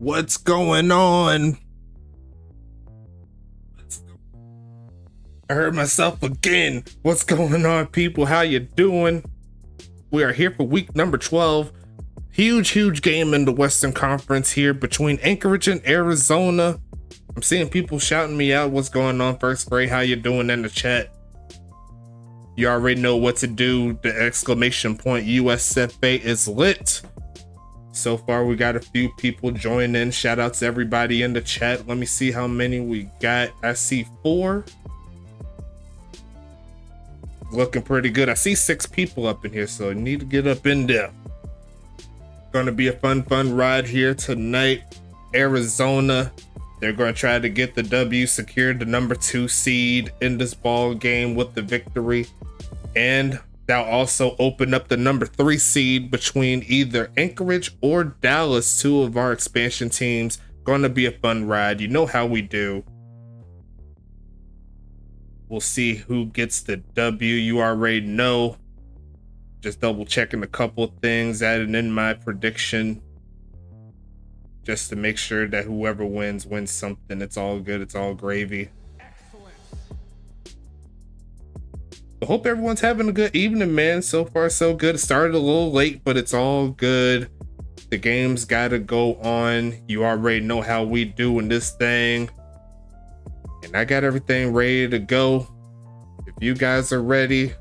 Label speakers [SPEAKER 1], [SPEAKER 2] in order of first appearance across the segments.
[SPEAKER 1] What's going on? I heard myself again. What's going on, people? How you doing? We are here for week number 12. Huge game in the Western Conference here between Anchorage and Arizona. I'm seeing people shouting me out. What's going on, First Spray? How you doing in the chat? You already know what to do. The exclamation point USFA is lit. So far, we got a few people join in. Shout out to everybody in the chat. Let me see how many we got. I see 4. Looking pretty good. I see 6 people up in here, so I need to get up in there. Gonna be a fun ride here tonight. Arizona, they're gonna try to get the W, secure the number 2 seed in this ball game with the victory, and that'll also open up the number 3 seed between either Anchorage or Dallas, 2 of our expansion teams. Gonna be a fun ride. You know how we do. We'll see who gets the W. You already know. Just double checking a couple of things, adding in my prediction just to make sure that whoever wins something. It's all good. It's all gravy. I hope everyone's having a good evening, man. So far, so good. It started a little late, but it's all good. The game's got to go on. You already know how we do in this thing. And I got everything ready to go. If you guys are ready,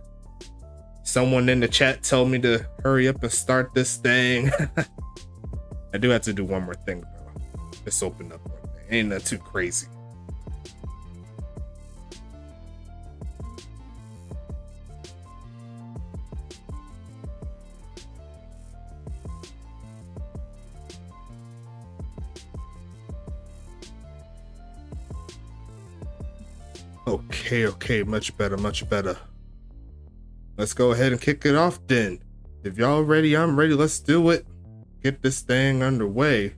[SPEAKER 1] someone in the chat tell me to hurry up and start this thing. I do have to do one more thing, though. Let's open up one thing. Ain't that too crazy. Okay, much better. Let's go ahead and kick it off then. If y'all ready, I'm ready. Let's do it. Get this thing underway.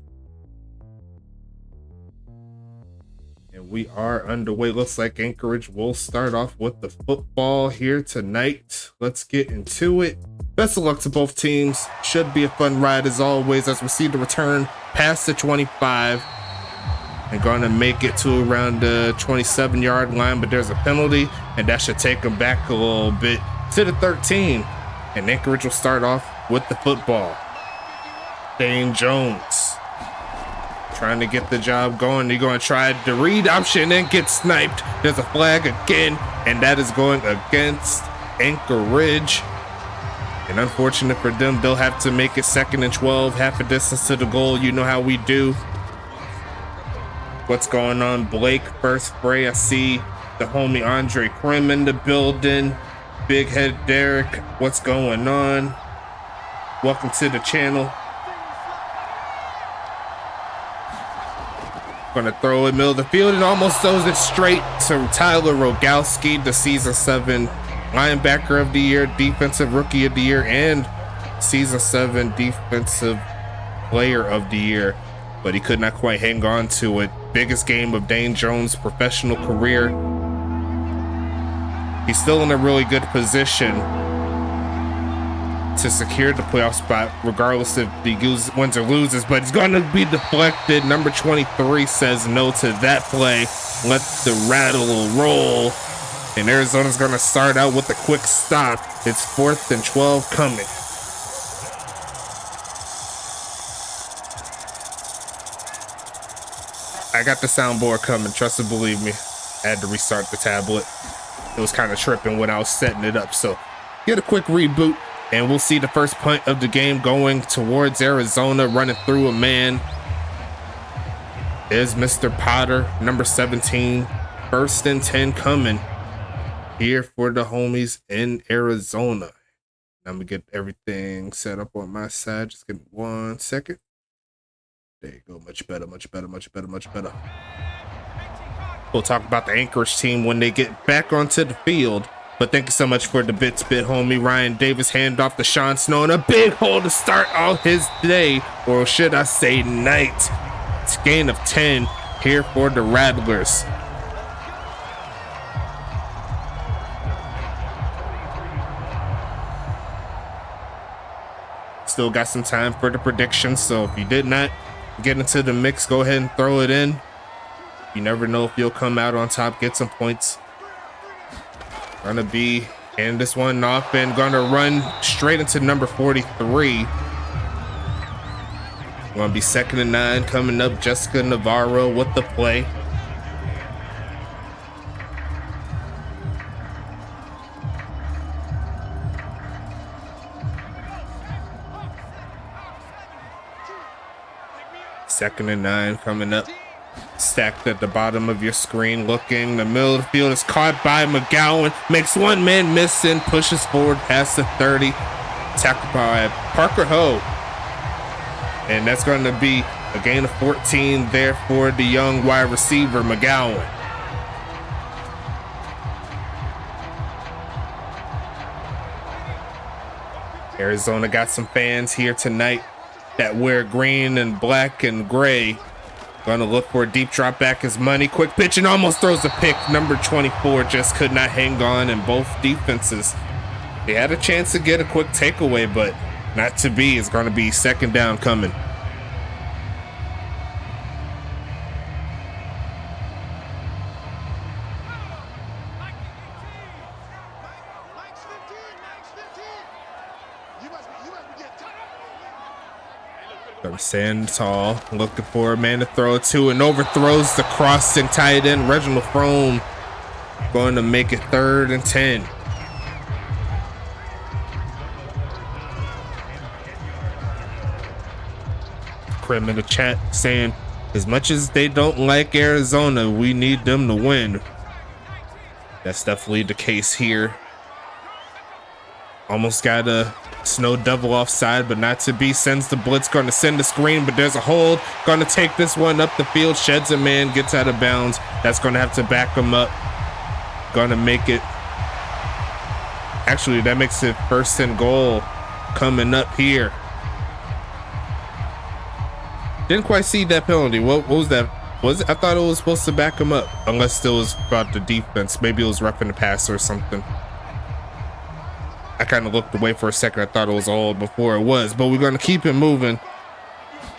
[SPEAKER 1] And we are underway. Looks like Anchorage will start off with the football here tonight. Let's get into it. Best of luck to both teams. Should be a fun ride as always as we see the return past the 25. And gonna make it to around the 27-yard line, but there's a penalty, and that should take them back a little bit to the 13. And Anchorage will start off with the football. Dane Jones trying to get the job going. They're going to try the read option and get sniped. There's a flag again, and that is going against Anchorage. And unfortunate for them, they'll have to make it 2nd and 12, half a distance to the goal. You know how we do. What's going on, Blake? First Spray. I see the homie Andre Krim in the building. Big Head Derek. What's going on? Welcome to the channel. Gonna throw it middle of the field and almost throws it straight to Tyler Rogowski, the season 7 linebacker of the year, defensive rookie of the year, and season 7 defensive player of the year. But he could not quite hang on to it. Biggest game of Dane Jones' professional career. He's still in a really good position to secure the playoff spot, regardless if he wins or loses, but it's going to be deflected. Number 23 says no to that play. Let the rattle roll. And Arizona's going to start out with a quick stop. It's 4th and 12 coming. I got the soundboard coming, trust and believe me. I had to restart the tablet. It was kind of tripping when I was setting it up. So get a quick reboot and we'll see the first punt of the game going towards Arizona, running through a man. Is Mr. Potter, number 17. 1st and 10 coming here for the homies in Arizona. Let me get everything set up on my side. Just give me 1 second. There you go. Much better. We'll talk about the Anchorage team when they get back onto the field. But thank you so much for the bits, homie. Ryan Davis hand off to Sean Snow, and a big hole to start out his day, or should I say night. It's a gain of 10 here for the Rattlers. Still got some time for the predictions, so if you did not get into the mix, go ahead and throw it in. You never know if you'll come out on top, get some points. Gonna be hand this one off and gonna run straight into number 43. Gonna be 2nd and 9 coming up. Jessica Navarro with the play. Second and 9 coming up. Stacked at the bottom of your screen, looking. The middle of the field is caught by McGowan. Makes one man miss and pushes forward past the 30. Tackled by Parker Ho. And that's going to be a gain of 14 there for the young wide receiver, McGowan. Arizona got some fans here tonight that wear green and black and gray. Gonna look for a deep drop back as Money. Quick pitch and almost throws a pick. Number 24 just could not hang on, and both defenses, they had a chance to get a quick takeaway, but not to be. It's gonna be 2nd down coming. Gonna stand tall, looking for a man to throw it to, and overthrows the crossing tight end Reginald Frome. Going to make it 3rd and 10. Krim in the chat saying, as much as they don't like Arizona, we need them to win. That's definitely the case here. Almost got a snow double offside, but not to be. Sends the blitz, going to send the screen, but there's a hold. Going to take this one up the field, sheds a man, gets out of bounds. That's going to have to back him up. Going to make it. Actually, that makes it 1st and goal coming up here. Didn't quite see that penalty. What was that? Was it? I thought it was supposed to back him up, unless it was about the defense. Maybe it was roughing the passer or something. I kind of looked away for a second. I thought it was all before it was, but we're going to keep it moving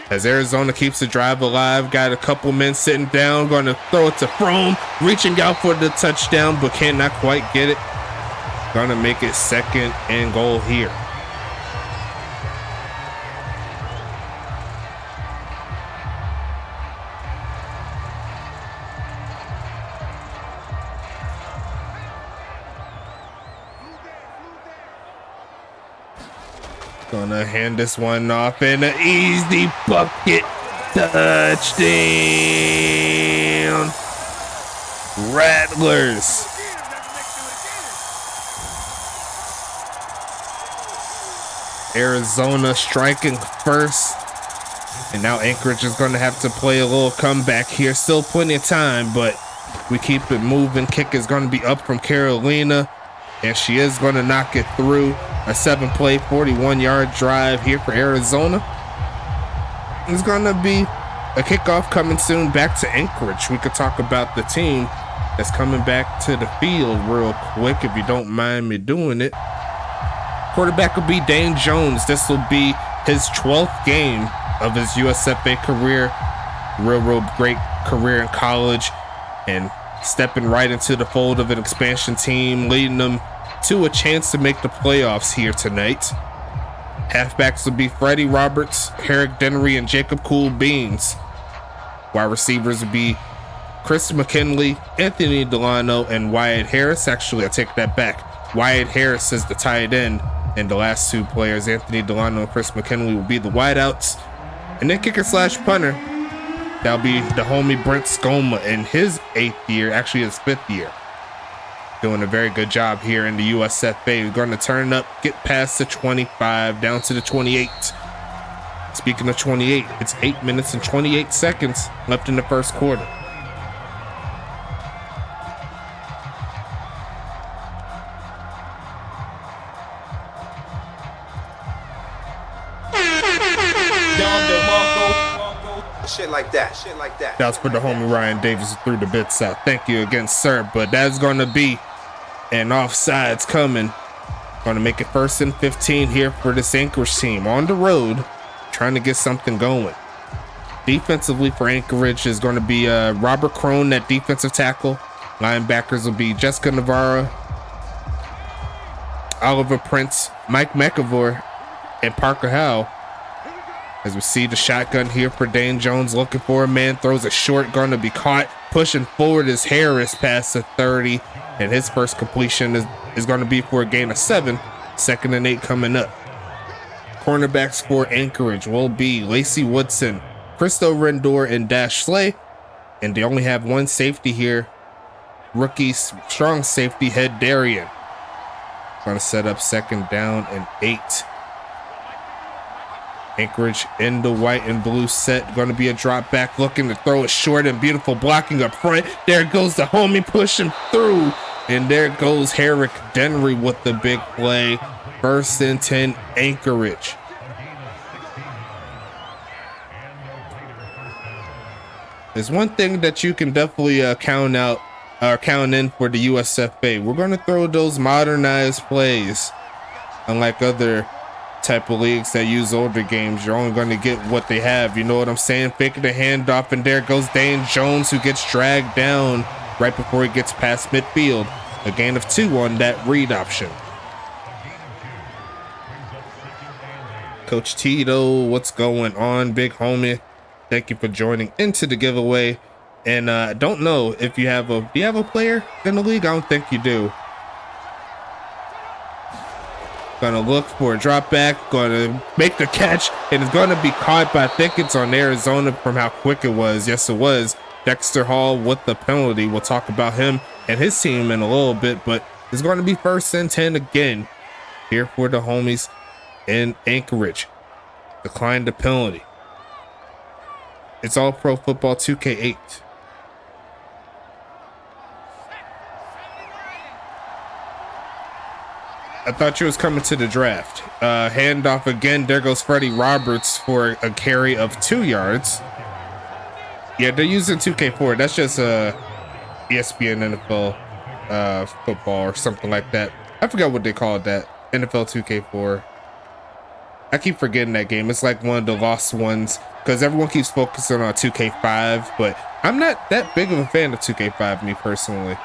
[SPEAKER 1] as Arizona keeps the drive alive. Got a couple men sitting down. Going to throw it to Frome, reaching out for the touchdown, but cannot quite get it. Going to make it 2nd and goal here. Gonna hand this one off and an easy bucket touchdown. Rattlers. Arizona striking first. And now Anchorage is gonna have to play a little comeback here. Still plenty of time, but we keep it moving. Kick is gonna be up from Carolina, and she is gonna knock it through. A 7-play, 41-yard drive here for Arizona. It's gonna be a kickoff coming soon back to Anchorage. We could talk about the team that's coming back to the field real quick, if you don't mind me doing it. Quarterback will be Dane Jones. This will be his 12th game of his USFA career. Real great career in college, and stepping right into the fold of an expansion team, leading them to a chance to make the playoffs here tonight. Halfbacks will be Freddie Roberts, Herrick Dennery, and Jacob Cool Beans. Wide receivers will be Chris McKinley, Anthony Delano, and Wyatt Harris. Actually, I take that back. Wyatt Harris is the tight end, and the last 2 players, Anthony Delano and Chris McKinley, will be the wideouts. And then kicker slash punter, that'll be the homie Brent Skoma in his 8th year, actually his 5th year. Doing a very good job here in the USFA. We're going to turn up, get past the 25, down to the 28. Speaking of 28, it's 8 minutes and 28 seconds left in the 1st quarter.
[SPEAKER 2] Shit like that.
[SPEAKER 1] That was for the homie Ryan Davis who threw the bits out. Thank you again, sir. But that's going to be an offsides coming. Going to make it 1st and 15 here for this Anchorage team on the road, trying to get something going. Defensively for Anchorage is going to be Robert Crone at defensive tackle. Linebackers will be Jessica Navarro, Oliver Prince, Mike McAvoy, and Parker Howe. As we see the shotgun here for Dane Jones, looking for a man, throws a short, going to be caught. Pushing forward is Harris past the 30, and his first completion is going to be for a gain of 7. 2nd and 8 coming up. Cornerbacks for Anchorage will be Lacey Woodson, Christo Rendor, and Dash Slay. And they only have one safety here. Rookie strong safety Head Darian. Going to set up 2nd down and 8. Anchorage in the white and blue set. Going to be a drop back, looking to throw it short, and beautiful blocking up front. There goes the homie pushing through. And there goes Herrick Denry with the big play. 1st and 10, Anchorage. There's one thing that you can definitely count in for the USFA. We're going to throw those modernized plays. Unlike other type of leagues that use older games, you're only going to get what they have. You know what I'm saying? Faking the handoff, and there goes Dane Jones, who gets dragged down right before he gets past midfield. A gain of 2 on that read option. Coach Tito, what's going on, big homie? Thank you for joining into the giveaway. And I don't know if you have do you have a player in the league? I don't think you do. Gonna look for a drop back, gonna make the catch, and it's gonna be caught, but I think it's on Arizona from how quick it was. Yes, it was. Dexter Hall with the penalty. We'll talk about him and his team in a little bit, but it's going to be 1st and 10 again here for the homies in Anchorage. Declined the penalty. It's all Pro Football 2K8. I thought you was coming to the draft. Handoff again. There goes Freddie Roberts for a carry of 2 yards. Yeah, they're using 2K4. That's just ESPN NFL football or something like that. I forgot what they called that. NFL 2K4. I keep forgetting that game. It's like one of the lost ones because everyone keeps focusing on 2K5, but I'm not that big of a fan of 2K5, me personally.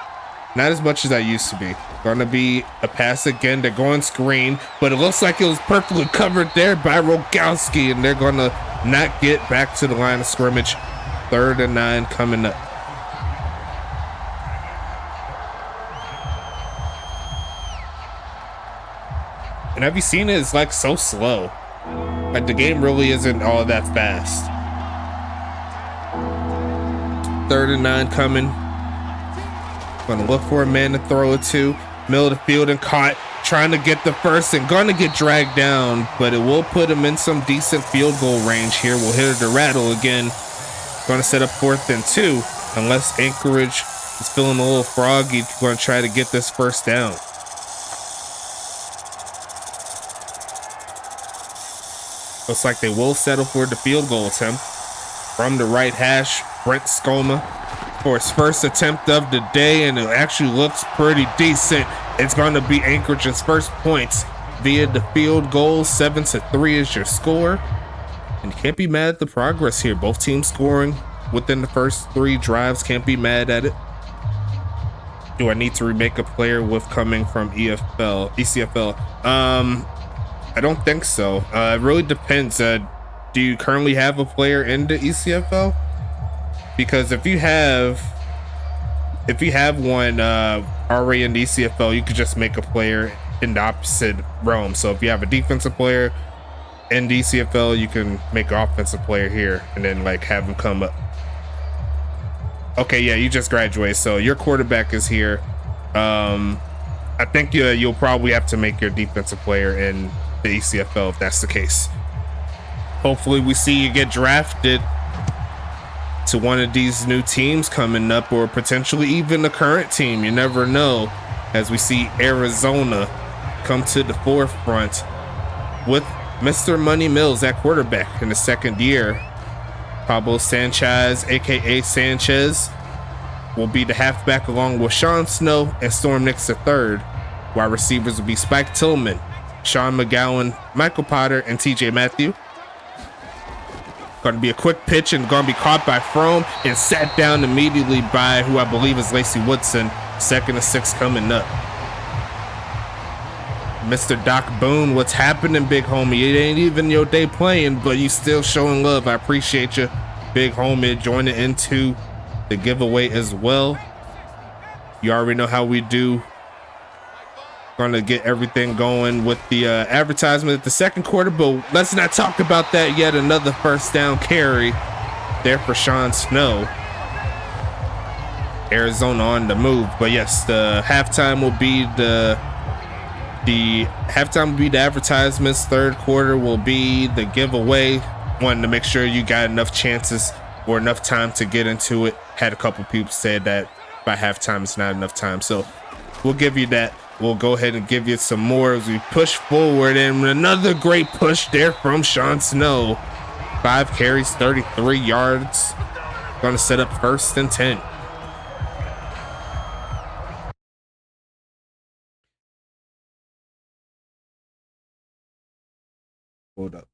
[SPEAKER 1] Not as much as I used to be. Gonna be a pass again. They're going screen, but it looks like it was perfectly covered there by Rogowski, and they're gonna not get back to the line of scrimmage. 3rd and 9 coming up. And have you seen it? It's like so slow. Like the game really isn't all that fast. 3rd and 9 coming. Gonna look for a man to throw it to. Middle of the field and caught. Trying to get the first and gonna get dragged down, but it will put him in some decent field goal range here. We'll hit the rattle again. Going to set up 4th and 2 unless Anchorage is feeling a little froggy. Going to try to get this 1st down. Looks like they will settle for the field goal attempt from the right hash. Brent Skoma for his first attempt of the day, and it actually looks pretty decent. It's going to be Anchorage's first points via the field goal. 7-3 is your score. And you can't be mad at the progress here. Both teams scoring within the first 3 drives. Can't be mad at it. Do I need to remake a player with coming from ECFL? I don't think so. It really depends. Do you currently have a player in the ECFL? Because if you have one already in the ECFL, you could just make a player in the opposite realm. So if you have a defensive player in the ECFL, you can make an offensive player here and then like have him come up. Okay, yeah, you just graduated, so your quarterback is here. I think you'll probably have to make your defensive player in the ECFL if that's the case. Hopefully we see you get drafted to one of these new teams coming up, or potentially even the current team. You never know, as we see Arizona come to the forefront with Mr. Money Mills at quarterback in the 2nd year. Pablo Sanchez, aka Sanchez, will be the halfback along with Sean Snow and Storm Nix III. Wide receivers will be Spike Tillman, Sean McGowan, Michael Potter, and TJ Matthew. Going to be a quick pitch and going to be caught by Frome and sat down immediately by who I believe is Lacey Woodson. 2nd and 6 coming up. Mr. Doc Boone, what's happening, big homie? It ain't even your day playing, but you still showing love. I appreciate you, big homie, joining into the giveaway as well. You already know how we do. Gonna get everything going with the advertisement at the 2nd quarter, but let's not talk about that yet. Another first down carry there for Sean Snow. Arizona on the move, but yes, the halftime will be the advertisements. 3rd quarter will be the giveaway. Wanted to make sure you got enough chances or enough time to get into it. Had a couple people said that by halftime it's not enough time, so we'll give you that. We'll go ahead and give you some more as we push forward, and another great push there from Sean Snow. 5 carries, 33 yards. Gonna set up 1st and 10. Hold up.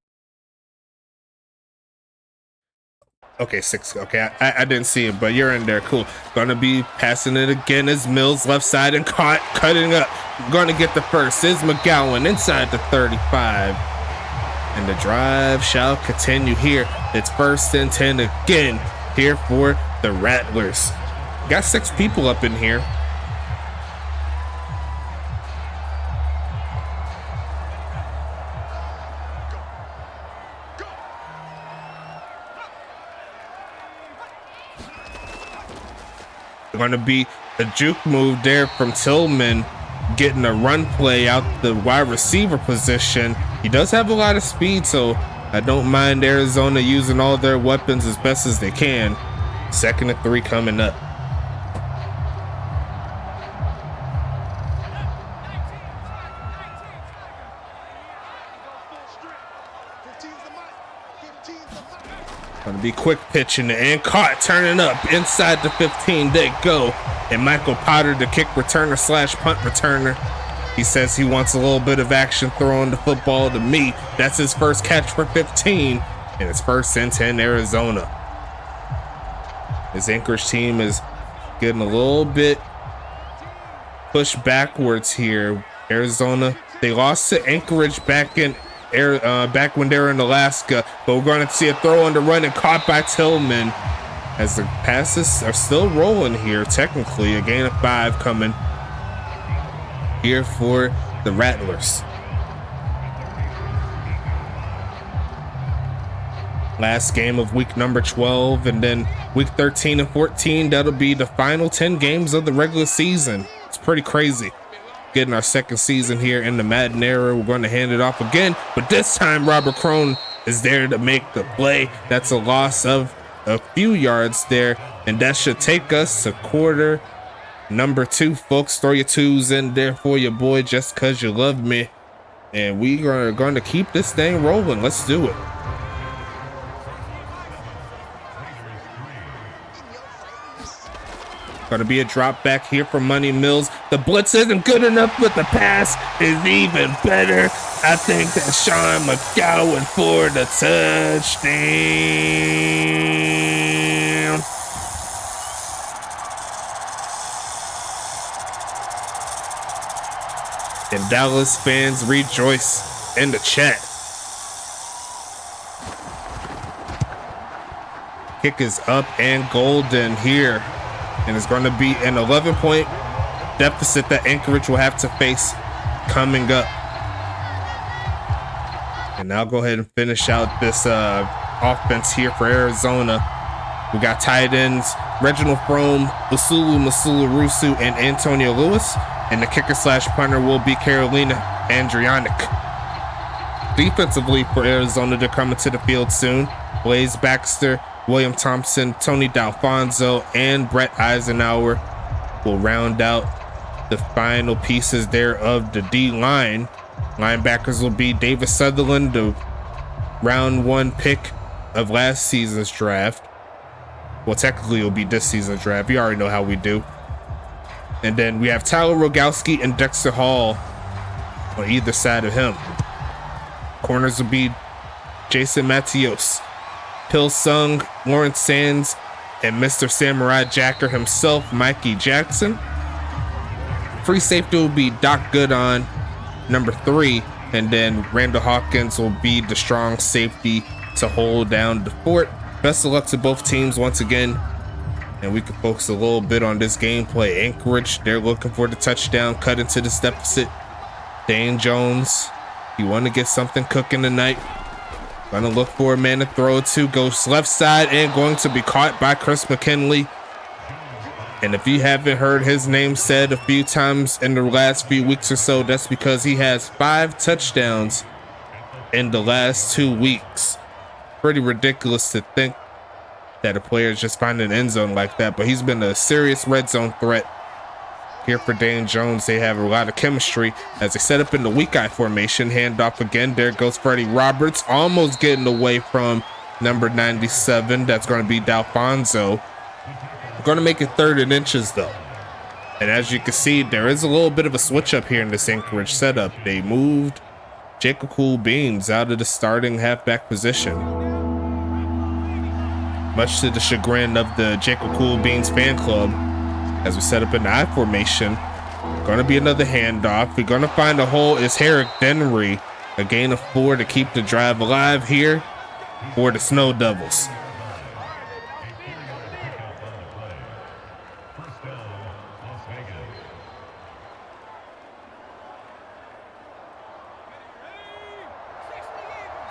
[SPEAKER 1] Okay, 6. Okay, I didn't see it, but you're in there. Cool. Gonna be passing it again as Mills left side and cutting up. Gonna get the first. Is McGowan inside the 35. And the drive shall continue here. It's 1st and 10 again here for the Rattlers. Got 6 people up in here. Going to be a juke move there from Tillman, getting a run play out the wide receiver position. He does have a lot of speed, so I don't mind Arizona using all their weapons as best as they can. 2nd and 3 coming up. Gonna be quick pitching and caught, turning up inside the 15. They go. And Michael Potter, the kick returner / punt returner. He says he wants a little bit of action throwing the football to me. That's his first catch for 15. And it's 1st and 10 Arizona. His Anchorage team is getting a little bit pushed backwards here. Arizona, they lost to Anchorage back when they were in Alaska, but we're going to see a throw on the run and caught by Tillman as the passes are still rolling here. Technically, a gain of 5 coming here for the Rattlers. Last game of week number 12, and then week 13 and 14, that'll be the final 10 games of the regular season. It's pretty crazy. Getting our 2nd season here in the Madden era. We're going to hand it off again, but this time Robert Crone is there to make the play. That's a loss of a few yards there, and that should take us to quarter number 2, folks. Throw your 2s in there for your boy just because you love me, and we are going to keep this thing rolling. Let's do it. Going to be a drop back here from Money Mills. The blitz isn't good enough, but the pass is even better. I think that's Sean McGowan for the touchdown. And Dallas fans rejoice in the chat. Kick is up and golden here. And it's going to be an 11-point deficit that Anchorage will have to face coming up. And I'll go ahead and finish out this offense here for Arizona. We got tight ends Reginald Frome, Usulu Rusu, and Antonio Lewis. And the kicker / punter will be Carolina Andrianic. Defensively for Arizona, they're coming to the field soon. Blaze Baxter, William Thompson, Tony D'Alfonso, and Brett Eisenhower will round out the final pieces there of the D-line. Linebackers will be Davis Sutherland, the round 1 pick of last season's draft. Well, technically it'll be this season's draft. You already know how we do. And then we have Tyler Rogowski and Dexter Hall on either side of him. Corners will be Jason Matios, Pilsung, Lawrence Sands, and Mr. Samurai Jacker himself, Mikey Jackson. Free safety will be Doc Goodon, number 3, and then Randall Hawkins will be the strong safety to hold down the fort. Best of luck to both teams once again, and we can focus a little bit on this gameplay. Anchorage, they're looking for the touchdown, cut into this deficit. Dane Jones, you want to get something cooking tonight. Gonna look for a man to throw it to, goes left side and going to be caught by Chris McKinley. And if you haven't heard his name said a few times in the last few weeks or so, that's because he has 5 touchdowns in the last 2 weeks. Pretty ridiculous to think that a player is just finding an end zone like that, but he's been a serious red zone threat. Here for Dane Jones, they have a lot of chemistry as they set up in the weak eye formation. Handoff again. There goes Freddie Roberts, almost getting away from number 97. That's going to be D'Alfonso. Going to make it 3rd and inches though. And as you can see, there is a little bit of a switch up here in this Anchorage setup. They moved Jacob Cool Beans out of the starting halfback position, much to the chagrin of the Jacob Cool Beans fan club. As we set up in the I formation, going to be another handoff. We're going to find a hole. Is Herrick Denry, a gain of 4 to keep the drive alive here for the Snow Devils.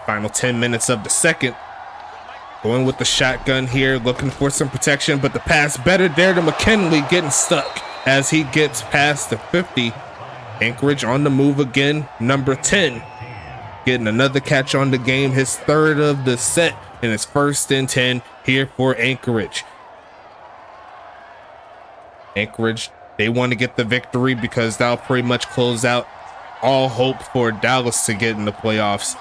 [SPEAKER 1] Final 10 minutes of the second. Going with the shotgun here, looking for some protection, but the pass better there to McKinley, getting stuck as he gets past the 50. Anchorage on the move again, number 10. Getting another catch on the game, his 3rd of the set, and his 1st and 10 here for Anchorage. Anchorage, they want to get the victory because that'll pretty much close out all hope for Dallas to get in the playoffs.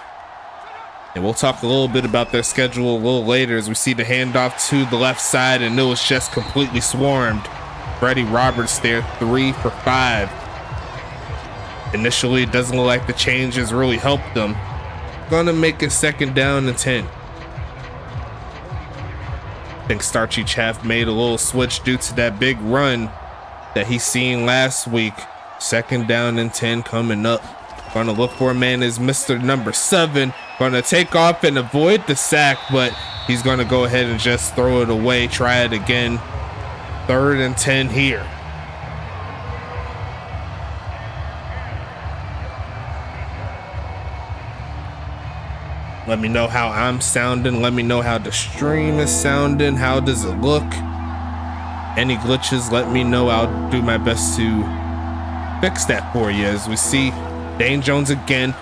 [SPEAKER 1] And we'll talk a little bit about their schedule a little later as we see the handoff to the left side, and it was just completely swarmed. Freddie Roberts there, 3 for 5. Initially, it doesn't look like the changes really helped them. Gonna make it 2nd down and 10. I think Starchy Chaff made a little switch due to that big run that he seen last week. 2nd down and 10 coming up. Gonna look for a man is Mr. number 7. Gonna take off and avoid the sack, but he's gonna go ahead and just throw it away. Try it again. 3rd and 10 here. Let me know how I'm sounding. Let me know how the stream is sounding. How does it look? Any glitches, let me know. I'll do my best to fix that for you. As we see Dane Jones again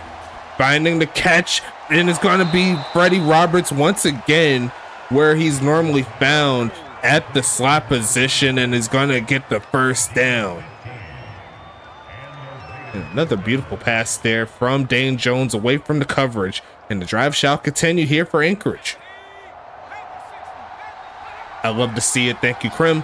[SPEAKER 1] finding the catch, and it's going to be Freddie Roberts once again where he's normally found at the slot position, and is going to get the 1st down. And another beautiful pass there from Dane Jones away from the coverage, and the drive shall continue here for Anchorage. I love to see it. Thank you, Krim.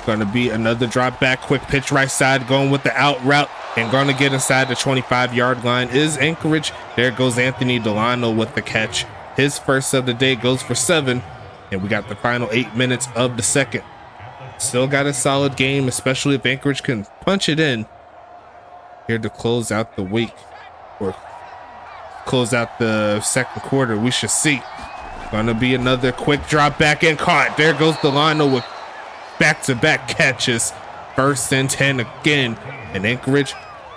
[SPEAKER 1] Going to be another drop back, quick pitch right side, going with the out route, and going to get inside the 25-yard line is Anchorage. There goes Anthony Delano with the catch. His 1st of the day goes for 7, and we got the final 8 minutes of the second. Still got a solid game, especially if Anchorage can punch it in here to close out the week, or close out the 2nd quarter. We should see. Gonna be another quick drop back and caught. There goes Delano with back-to-back catches. 1st and 10 again, and Anchorage,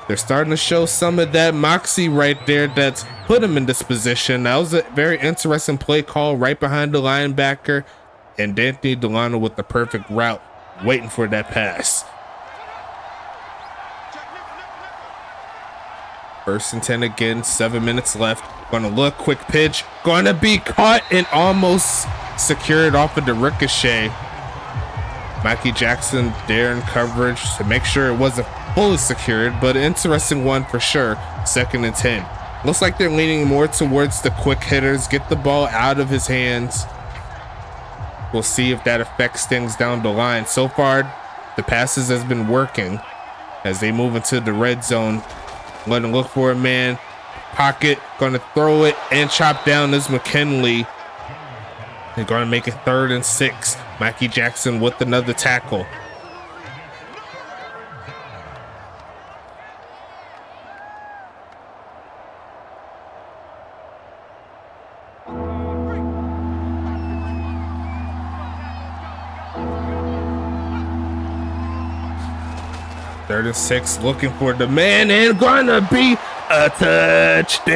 [SPEAKER 1] they're starting to show some of that moxie right there that's put them in this position. That was a very interesting play call right behind the linebacker, and Anthony Delano with the perfect route, waiting for that pass. 1st and 10 again, 7 minutes left. Gonna look, quick pitch, gonna be caught and almost secured off of the ricochet. Mikey Jackson there in coverage to make sure it wasn't fully secured, but an interesting one for sure. 2nd and 10. Looks like they're leaning more towards the quick hitters, get the ball out of his hands. We'll see if that affects things down the line. So far, the passes has been working as they move into the red zone. Going to look for a man, pocket, going to throw it and chop down is McKinley. They're going to make it 3rd and 6. Mikey Jackson with another tackle. Third and 6, looking for the man, and gonna be a touchdown.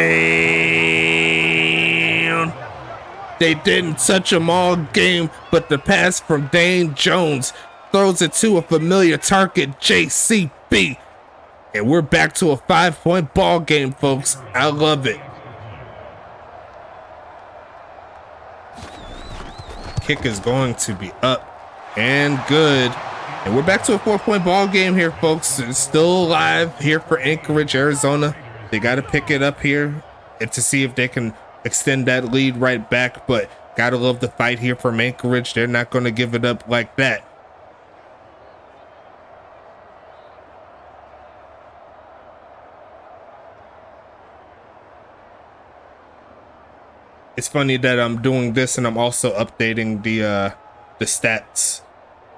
[SPEAKER 1] They didn't touch him all game, but the pass from Dane Jones throws it to a familiar target, JCB. And we're back to a 5-point ball game, folks. I love it. Kick is going to be up and good. And we're back to a 4-point ball game here, folks. It's still alive here for Anchorage, Arizona. They got to pick it up here and to see if they can extend that lead right back. But gotta love the fight here from Anchorage. They're not going to give it up like that. It's funny that I'm doing this and I'm also updating the stats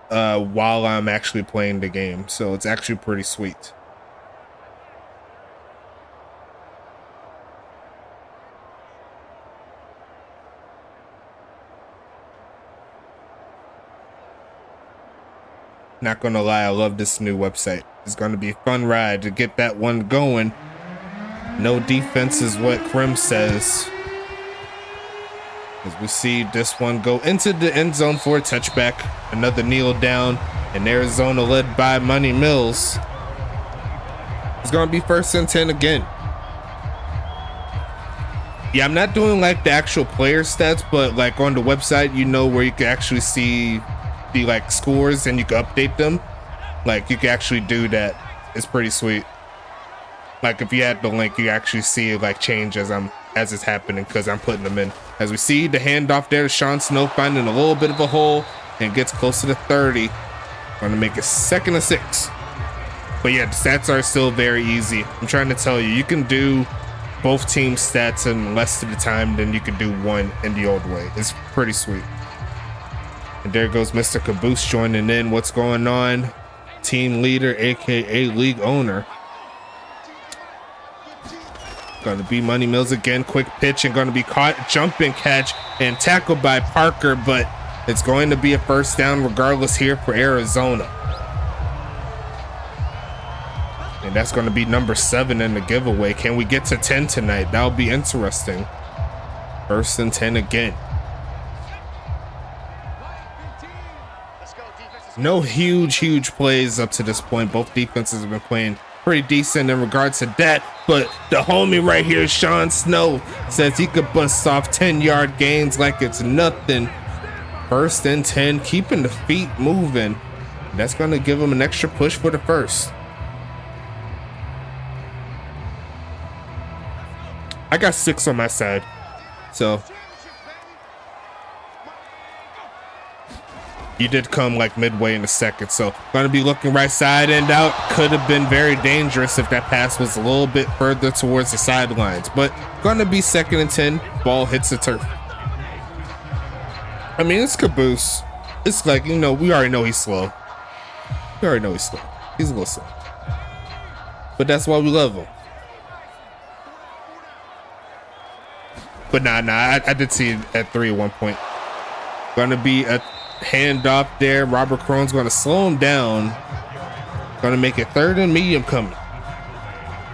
[SPEAKER 1] while I'm actually playing the game, so it's actually pretty sweet. Not gonna lie, I love this new website. It's gonna be a fun ride to get that one going. No defense is what Krim says. As we see this one go into the end zone for a touchback. Another kneel down, and Arizona led by Money Mills. It's gonna be 1st and 10 again. Yeah, I'm not doing like the actual player stats, but like on the website, you know, where you can actually see the like scores and you can update them. Like you can actually do that. It's pretty sweet. Like if you had the link, you actually see it like change as it's happening because I'm putting them in. As we see the handoff there to Sean Snow, finding a little bit of a hole and gets closer to 30. Going to make it 2nd and 6. But yeah, the stats are still very easy. I'm trying to tell you, you can do both team stats in less of the time than you can do one in the old way. It's pretty sweet. And there goes Mr. Caboose joining in. What's going on? Team leader, aka league owner. Going to be Money Mills again. Quick pitch and going to be caught. Jumping catch and tackled by Parker, but it's going to be a 1st down regardless here for Arizona. And that's going to be number 7 in the giveaway. Can we get to 10 tonight? That'll be interesting. 1st and 10 again. No huge plays up to this point. Both defenses have been playing pretty decent in regards to that, but the homie right here, Sean Snow, says he could bust off 10-yard gains like it's nothing. 1st and 10, keeping the feet moving. That's going to give him an extra push for the 1st. I got 6 on my side, so you did come like midway in the 2nd, so going to be looking right side and out. Could have been very dangerous if that pass was a little bit further towards the sidelines, but going to be 2nd and 10. Ball hits the turf. I mean, it's Caboose. It's like, you know, we already know he's slow. We already know he's slow. He's a little slow, but that's why we love him. But nah, I did see it at 3 at one point. Going to be a handoff there. Robert Crone's going to slow him down. Going to make it 3rd and medium coming.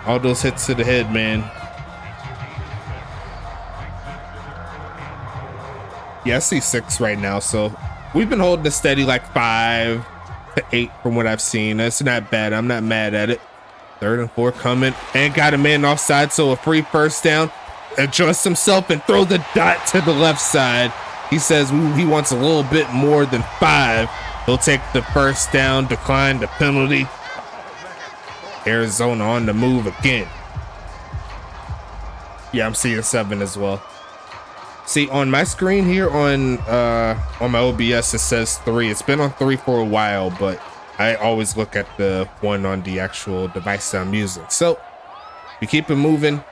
[SPEAKER 1] All those hits to the head, man. Yeah, I see 6 right now. So we've been holding it steady like 5 to 8 from what I've seen. That's not bad. I'm not mad at it. 3rd and 4 coming. And got a man offside, so a free 1st down. Adjust himself and throw the dot to the left side. He says he wants a little bit more than 5. He'll take the 1st down, decline the penalty. Arizona on the move again. Yeah, I'm seeing 7 as well. See, on my screen here on my OBS, it says 3. It's been on 3 for a while, but I always look at the one on the actual device that I'm using. So we keep it moving.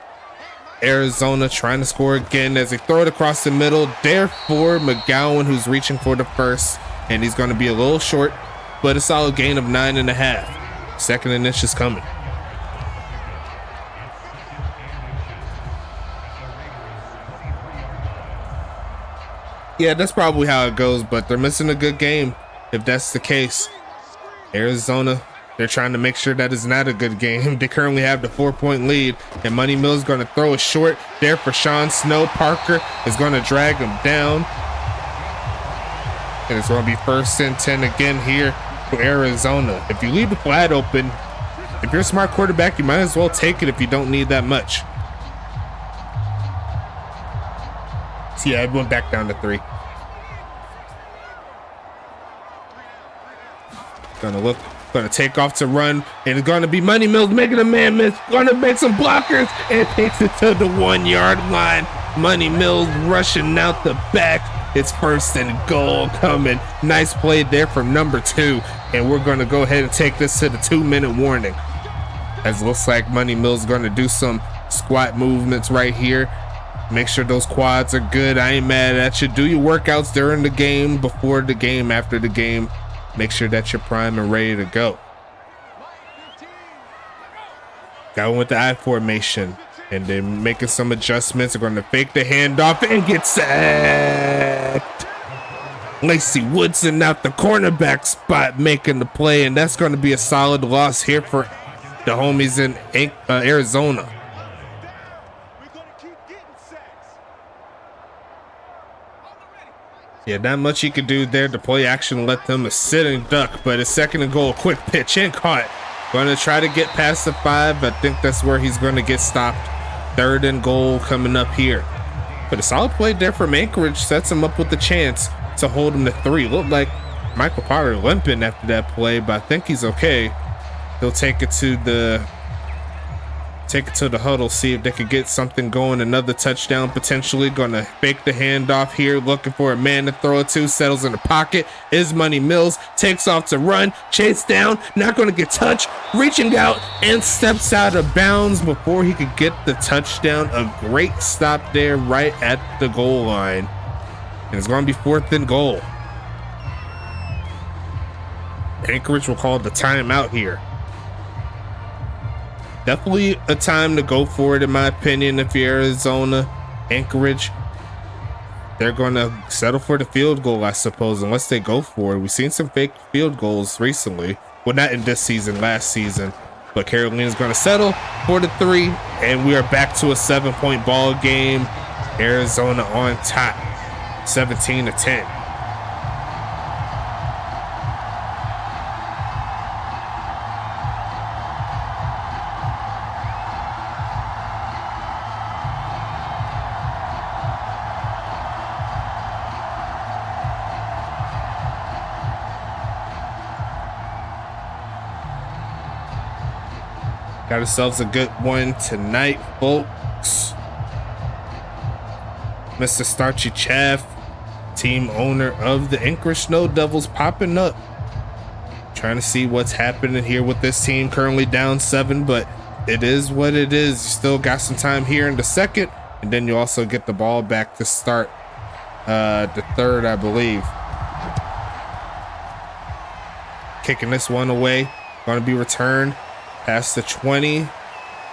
[SPEAKER 1] Arizona trying to score again as they throw it across the middle. Therefore, McGowan, who's reaching for the first, and he's going to be a little short, but a solid gain of 9.5. Second and inch is coming. Yeah, that's probably how it goes, but they're missing a good game if that's the case. Arizona, they're trying to make sure that is not a good game. They currently have the 4-point lead, and Money Mills going to throw a short there for Sean Snow. Parker is going to drag him down. And it's going to be 1st and 10 again here for Arizona. If you leave the flat open, if you're a smart quarterback, you might as well take it if you don't need that much. So yeah, it went back down to 3. Gonna take off to run, and it's gonna be Money Mills making a man miss, gonna make some blockers, and takes it to the 1-yard line. Money Mills rushing out the back. It's 1st and goal coming. Nice play there from number 2, and we're gonna go ahead and take this to the 2-minute warning. As it looks like Money Mills gonna do some squat movements right here. Make sure those quads are good. I ain't mad at you. Do your workouts during the game, before the game, after the game. Make sure that you're prime and ready to go. Going with the I formation, and then making some adjustments. They're going to fake the handoff and get sacked. Lacey Woodson out the cornerback spot making the play, and that's going to be a solid loss here for the homies in Arizona. Yeah, not much you could do there. The play action let them a sitting duck, but a 2nd and goal, quick pitch and caught. Going to try to get past the 5. I think that's where he's going to get stopped. 3rd and goal coming up here. But a solid play there from Anchorage sets him up with the chance to hold him to 3. Looked like Michael Potter limping after that play, but I think he's okay. He'll take it to the huddle, see if they could get something going. Another touchdown potentially. Gonna fake the handoff here, looking for a man to throw it to. Settles in the pocket is Money Mills, takes off to run, chase down, not gonna get touched, reaching out and steps out of bounds before he could get the touchdown. A great stop there right at the goal line, and it's gonna be 4th and goal. Anchorage will call the timeout here. Definitely a time to go for it, in my opinion. If you're Arizona, Anchorage, they're going to settle for the field goal, I suppose, unless they go for it. We've seen some fake field goals recently. Well, not in this season, last season. But Carolina's going to settle for the 3, and we are back to a 7-point ball game. Arizona on top, 17-10. Got ourselves a good one tonight, folks. Mr. Starchy Chaff, team owner of the Anchorage Snow Devils, popping up. Trying to see what's happening here with this team. Currently down 7, but it is what it is. You still got some time here in the 2nd, and then you also get the ball back to start the 3rd, I believe. Kicking this one away. Going to be returned past the 20.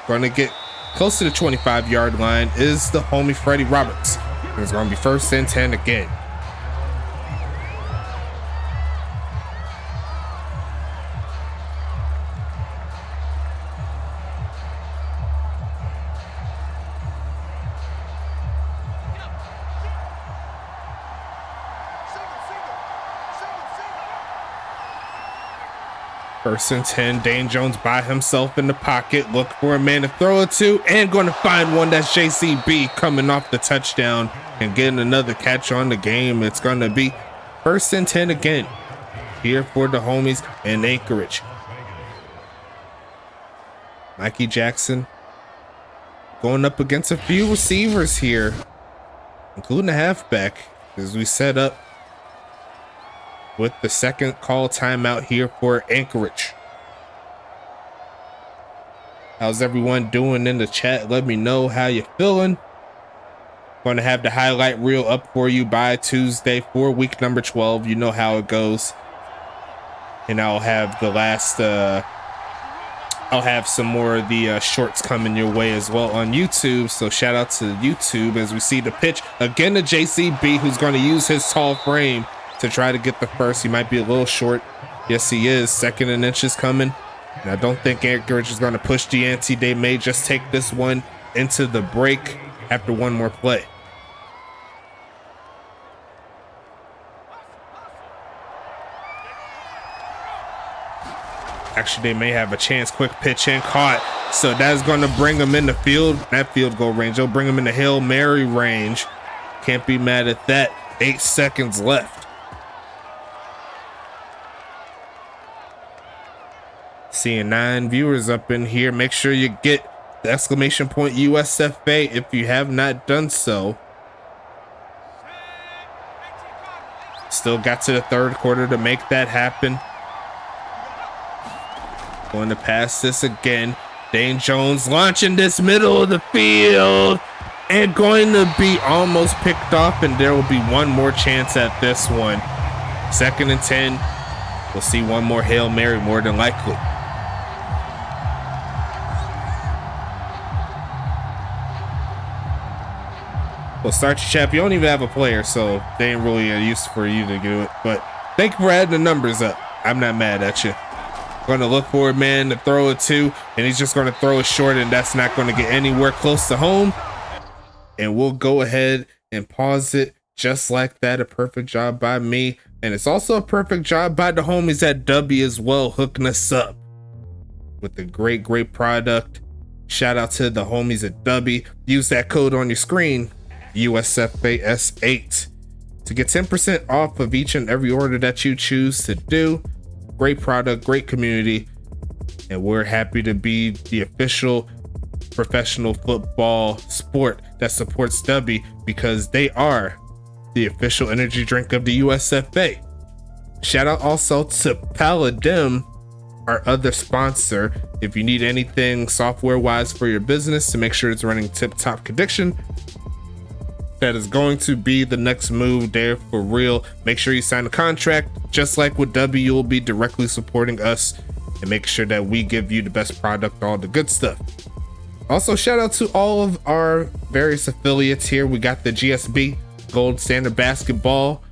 [SPEAKER 1] Going to get close to the 25-yard line is the homie Freddie Roberts. And it's going to be 1st and 10 again. First and 10, Dane Jones by himself in the pocket. Look for a man to throw it to, and going to find one. That's JCB coming off the touchdown and getting another catch on the game. It's going to be 1st and 10 again here for the homies in Anchorage. Mikey Jackson going up against a few receivers here, including a halfback, as we set up with the 2nd call timeout here for Anchorage. How's everyone doing in the chat? Let me know how you're feeling. Going to have the highlight reel up for you by Tuesday for week number 12. You know how it goes. And I'll have the last, I'll have some more of the shorts coming your way as well on YouTube. So shout out to YouTube as we see the pitch again to JCB, who's going to use his tall frame to try to get the first. He might be a little short. Yes, he is. Second and inches coming. And I don't think Anchorage is going to push the ante. They may just take this one into the break after one more play. Actually, they may have a chance. Quick pitch in, caught. So that's going to bring them in the field. That field goal range. They'll bring them in the Hail Mary range. Can't be mad at that. 8 seconds left. Seeing 9 viewers up in here. Make sure you get the exclamation point USFA if you have not done so. Still got to the third quarter to make that happen. Going to pass this again. Dane Jones launching this middle of the field and going to be almost picked off, and there will be one more chance at this one. 2nd and 10. We'll see one more Hail Mary more than likely. Well, start your chat. You don't even have a player, so they ain't really a use for you to do it. But thank you for adding the numbers up. I'm not mad at you. Going to look for a man to throw it to, and he's just going to throw it short, and that's not going to get anywhere close to home. And we'll go ahead and pause it just like that. A perfect job by me. And it's also a perfect job by the homies at W as well, hooking us up with the great product. Shout out to the homies at W. Use that code on your screen, USFA S8, to get 10% off of each and every order that you choose to do. Great product, great community, and we're happy to be the official professional football sport that supports W, because they are the official energy drink of the USFA. Shout out also to Paladin, our other sponsor. If you need anything software wise for your business to make sure it's running tip-top condition, that is going to be the next move there for real. Make sure you sign a contract. Just like with W, you'll be directly supporting us and make sure that we give you the best product, all the good stuff. Also, shout out to all of our various affiliates here. We got the GSB Gold Standard Basketball,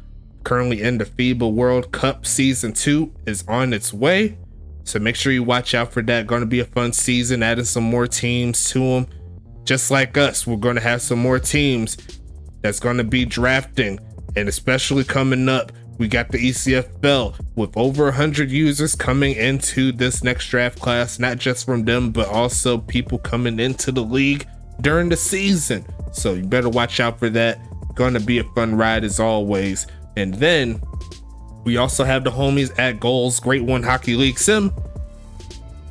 [SPEAKER 1] currently in the FIBA World Cup. Season 2 is on its way, so make sure you watch out for that. Going to be a fun season, adding some more teams to them. Just like us, we're going to have some more teams that's going to be drafting, and especially coming up, we got the ECFL with over 100 users coming into this next draft class, not just from them, but also people coming into the league during the season. So you better watch out for that. Going to be a fun ride as always. And then we also have the homies at Goals Great One Hockey League Sim,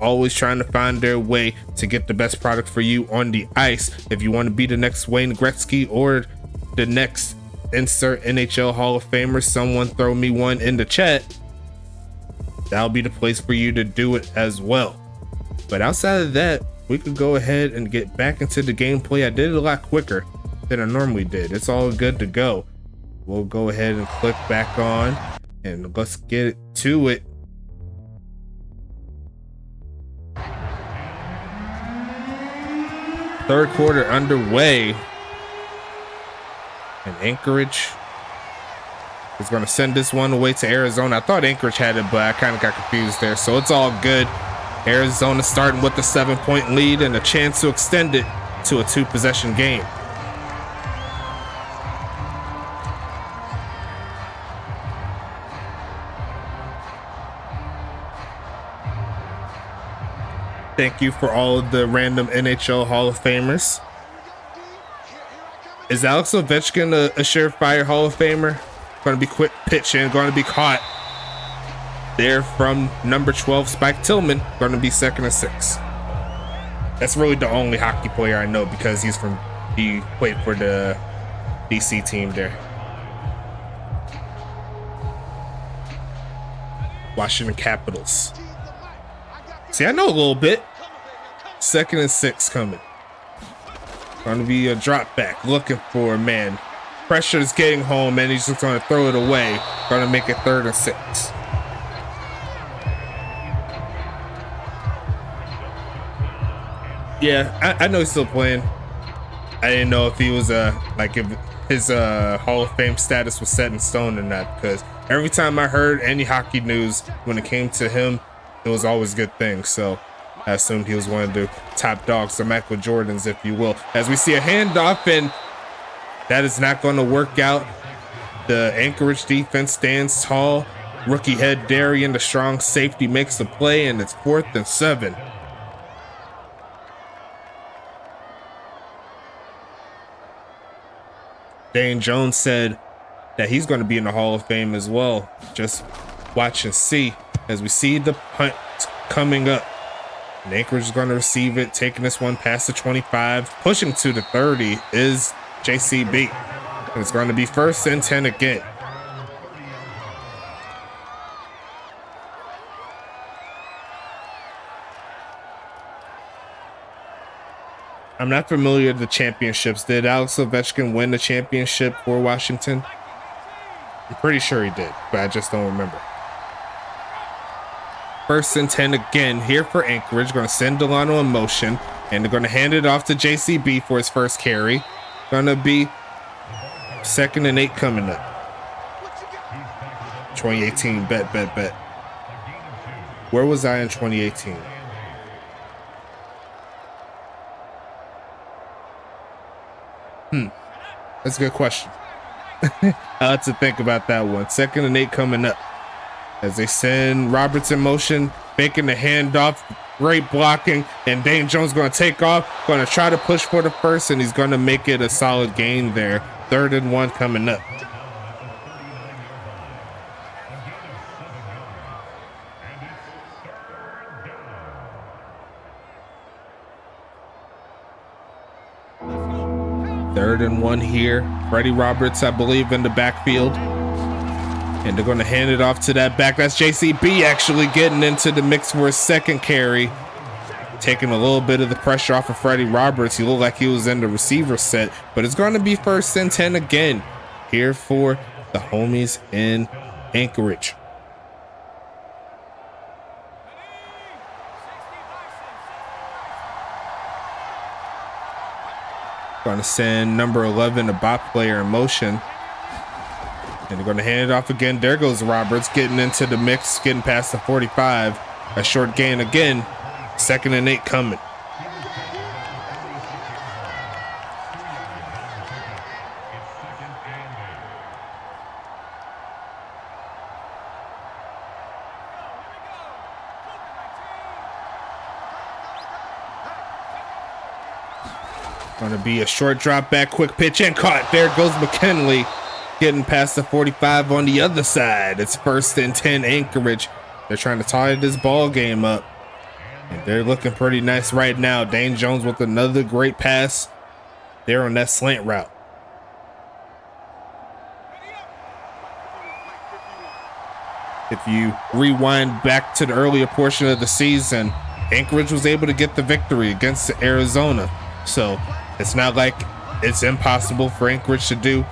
[SPEAKER 1] always trying to find their way to get the best product for you on the ice. If you want to be the next Wayne Gretzky or the next insert NHL Hall of Famer, someone throw me one in the chat. That'll be the place for you to do it as well. But outside of that, we could go ahead and get back into the gameplay. I did it a lot quicker than I normally did. It's all good to go. We'll go ahead and click back on and let's get to it. Third quarter underway. And Anchorage is going to send this one away to Arizona. I thought Anchorage had it, but I kind of got confused there. So it's all good. Arizona starting with the 7-point lead and a chance to extend it to a 2-possession game. Thank you for all of the random NHL Hall of Famers. Is Alex Ovechkin a surefire Hall of Famer? Going to be quick pitching, going to be caught there from number 12, Spike Tillman. Going to be 2nd and 6. That's really the only hockey player I know because he played for the DC team there. Washington Capitals. See, I know a little bit. 2nd and 6 coming. Going to be a drop back, looking for a man. Pressure is getting home, and he's just going to throw it away. Going to make it 3rd and 6. Yeah, I know he's still playing. I didn't know if he was like if his Hall of Fame status was set in stone or not, because every time I heard any hockey news when it came to him, it was always good things. So I assumed he was one of the top dogs, the Michael Jordans, if you will. As we see a handoff, and that is not going to work out. The Anchorage defense stands tall. Rookie head Darian, the strong safety, makes the play, and it's 4th and 7. Dane Jones said that he's going to be in the Hall of Fame as well. Just watch and see as we see the punt coming up. And Anchorage is going to receive it, taking this one past the 25, pushing to the 30 is JCB. And it's going to be 1st and 10 again. I'm not familiar with the championships. Did Alex Ovechkin win the championship for Washington? I'm pretty sure he did, but I just don't remember. 1st and 10 again here for Anchorage. Going to send Delano in motion, and they're going to hand it off to JCB for his first carry. Going to be 2nd and 8 coming up. 2018, bet. Where was I in 2018? That's a good question. I'll have to think about that one. 2nd and 8 coming up. As they send Roberts in motion, making the handoff, great blocking, and Dane Jones going to take off, going to try to push for the 1st, and he's going to make it a solid gain there. 3rd and 1 coming up. Third and 1 here. Freddie Roberts, I believe, in the backfield. And they're going to hand it off to that back. That's JCB actually getting into the mix for his 2nd carry. Taking a little bit of the pressure off of Freddie Roberts. He looked like he was in the receiver set. But it's going to be 1st and 10 again here for the homies in Anchorage. Going to send number 11, a bot player, in motion. And they're going to hand it off again. There goes Roberts getting into the mix, getting past the 45. A short gain again. 2nd and 8 coming. Going to be a short drop back, quick pitch, and caught. There goes McKinley getting past the 45 on the other side. It's 1st and 10 Anchorage. They're trying to tie this ball game up. And they're looking pretty nice right now. Dane Jones with another great pass there on that slant route. If you rewind back to the earlier portion of the season, Anchorage was able to get the victory against Arizona. So it's not like it's impossible for Anchorage to do,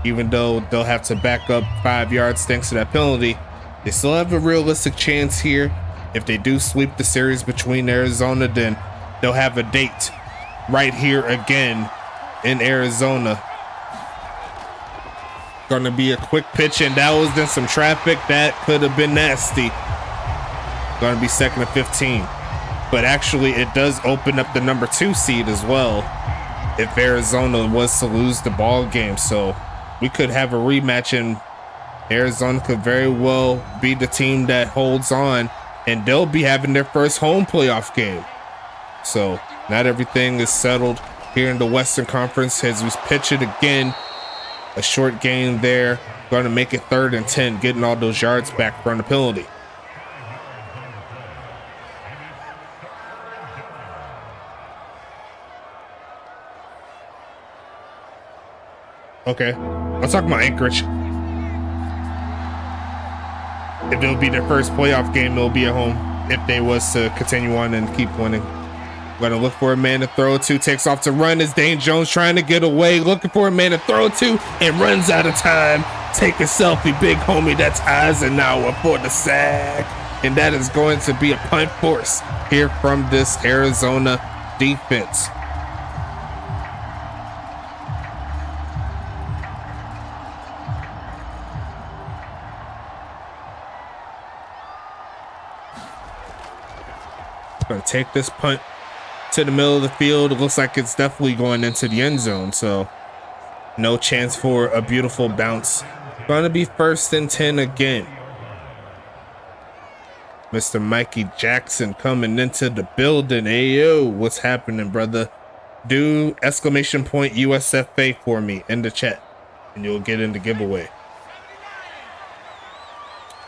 [SPEAKER 1] even though they'll have to back up 5 yards thanks to that penalty. They still have a realistic chance here. If they do sweep the series between Arizona, then they'll have a date right here again in Arizona. Gonna be a quick pitch, and that was in some traffic. That could have been nasty. Gonna be 2nd and 15. But actually, it does open up the number 2 seed as well if Arizona was to lose the ball game. So we could have a rematch, and Arizona could very well be the team that holds on, and they'll be having their first home playoff game. So not everything is settled here in the Western Conference as we pitch it again. A short gain there. Going to make it 3rd and 10, getting all those yards back from the penalty. Okay, I'll talk about Anchorage. If it'll be their first playoff game, it'll be at home if they was to continue on and keep winning. Gonna look for a man to throw to, takes off to run as Dane Jones trying to get away, looking for a man to throw to, and runs out of time. Take a selfie, big homie. That's Eisenhower for the sack. And that is going to be a punt force here from this Arizona defense. Gonna take this punt to the middle of the field. It looks like it's definitely going into the end zone, so no chance for a beautiful bounce. Gonna be 1st and 10 again. Mr. Mikey Jackson coming into the building. Ayo, what's happening, brother? Do exclamation point USFA for me in the chat and you'll get in the giveaway.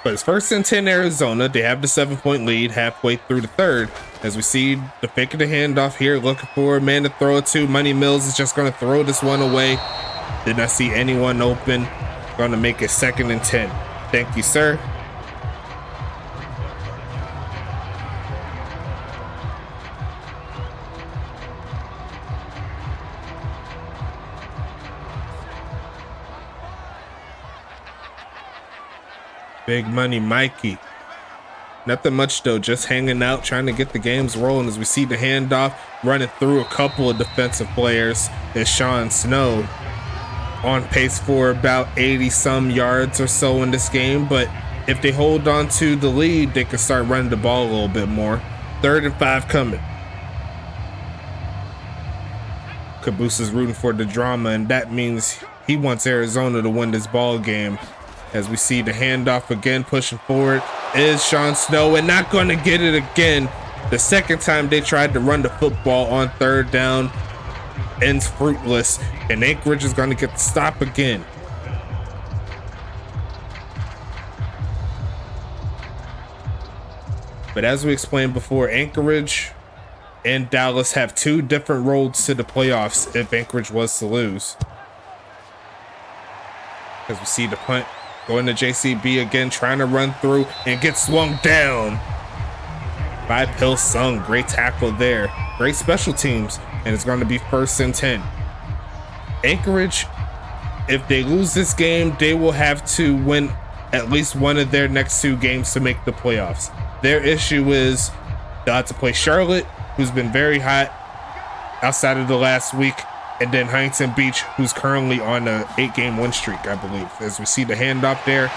[SPEAKER 1] But it's 1st and 10 Arizona. They have the 7-point lead halfway through the third. As we see the fake of the handoff here, looking for a man to throw it to. Money Mills is just going to throw this one away. Did not see anyone open. Going to make it 2nd and 10. Thank you, sir. Big Money Mikey. Nothing much though, just hanging out, trying to get the games rolling as we see the handoff running through a couple of defensive players. Is Sean Snow on pace for about 80 some yards or so in this game, but if they hold on to the lead, they can start running the ball a little bit more. 3rd and 5 coming. Caboose is rooting for the drama, and that means he wants Arizona to win this ball game. As we see the handoff again, pushing forward is Sean Snow, and not going to get it again. The second time they tried to run the football on 3rd down ends fruitless, and Anchorage is going to get the stop again. But as we explained before, Anchorage and Dallas have 2 different roads to the playoffs if Anchorage was to lose. As we see the punt going to JCB again, trying to run through and get swung down by Pilsung. Great tackle there. Great special teams, and it's going to be 1st and 10. Anchorage, if they lose this game, they will have to win at least one of their next 2 games to make the playoffs. Their issue is they'll have to play Charlotte, who's been very hot outside of the last week, and then Huntington Beach, who's currently on a 8-game win streak, I believe. As we see the handoff there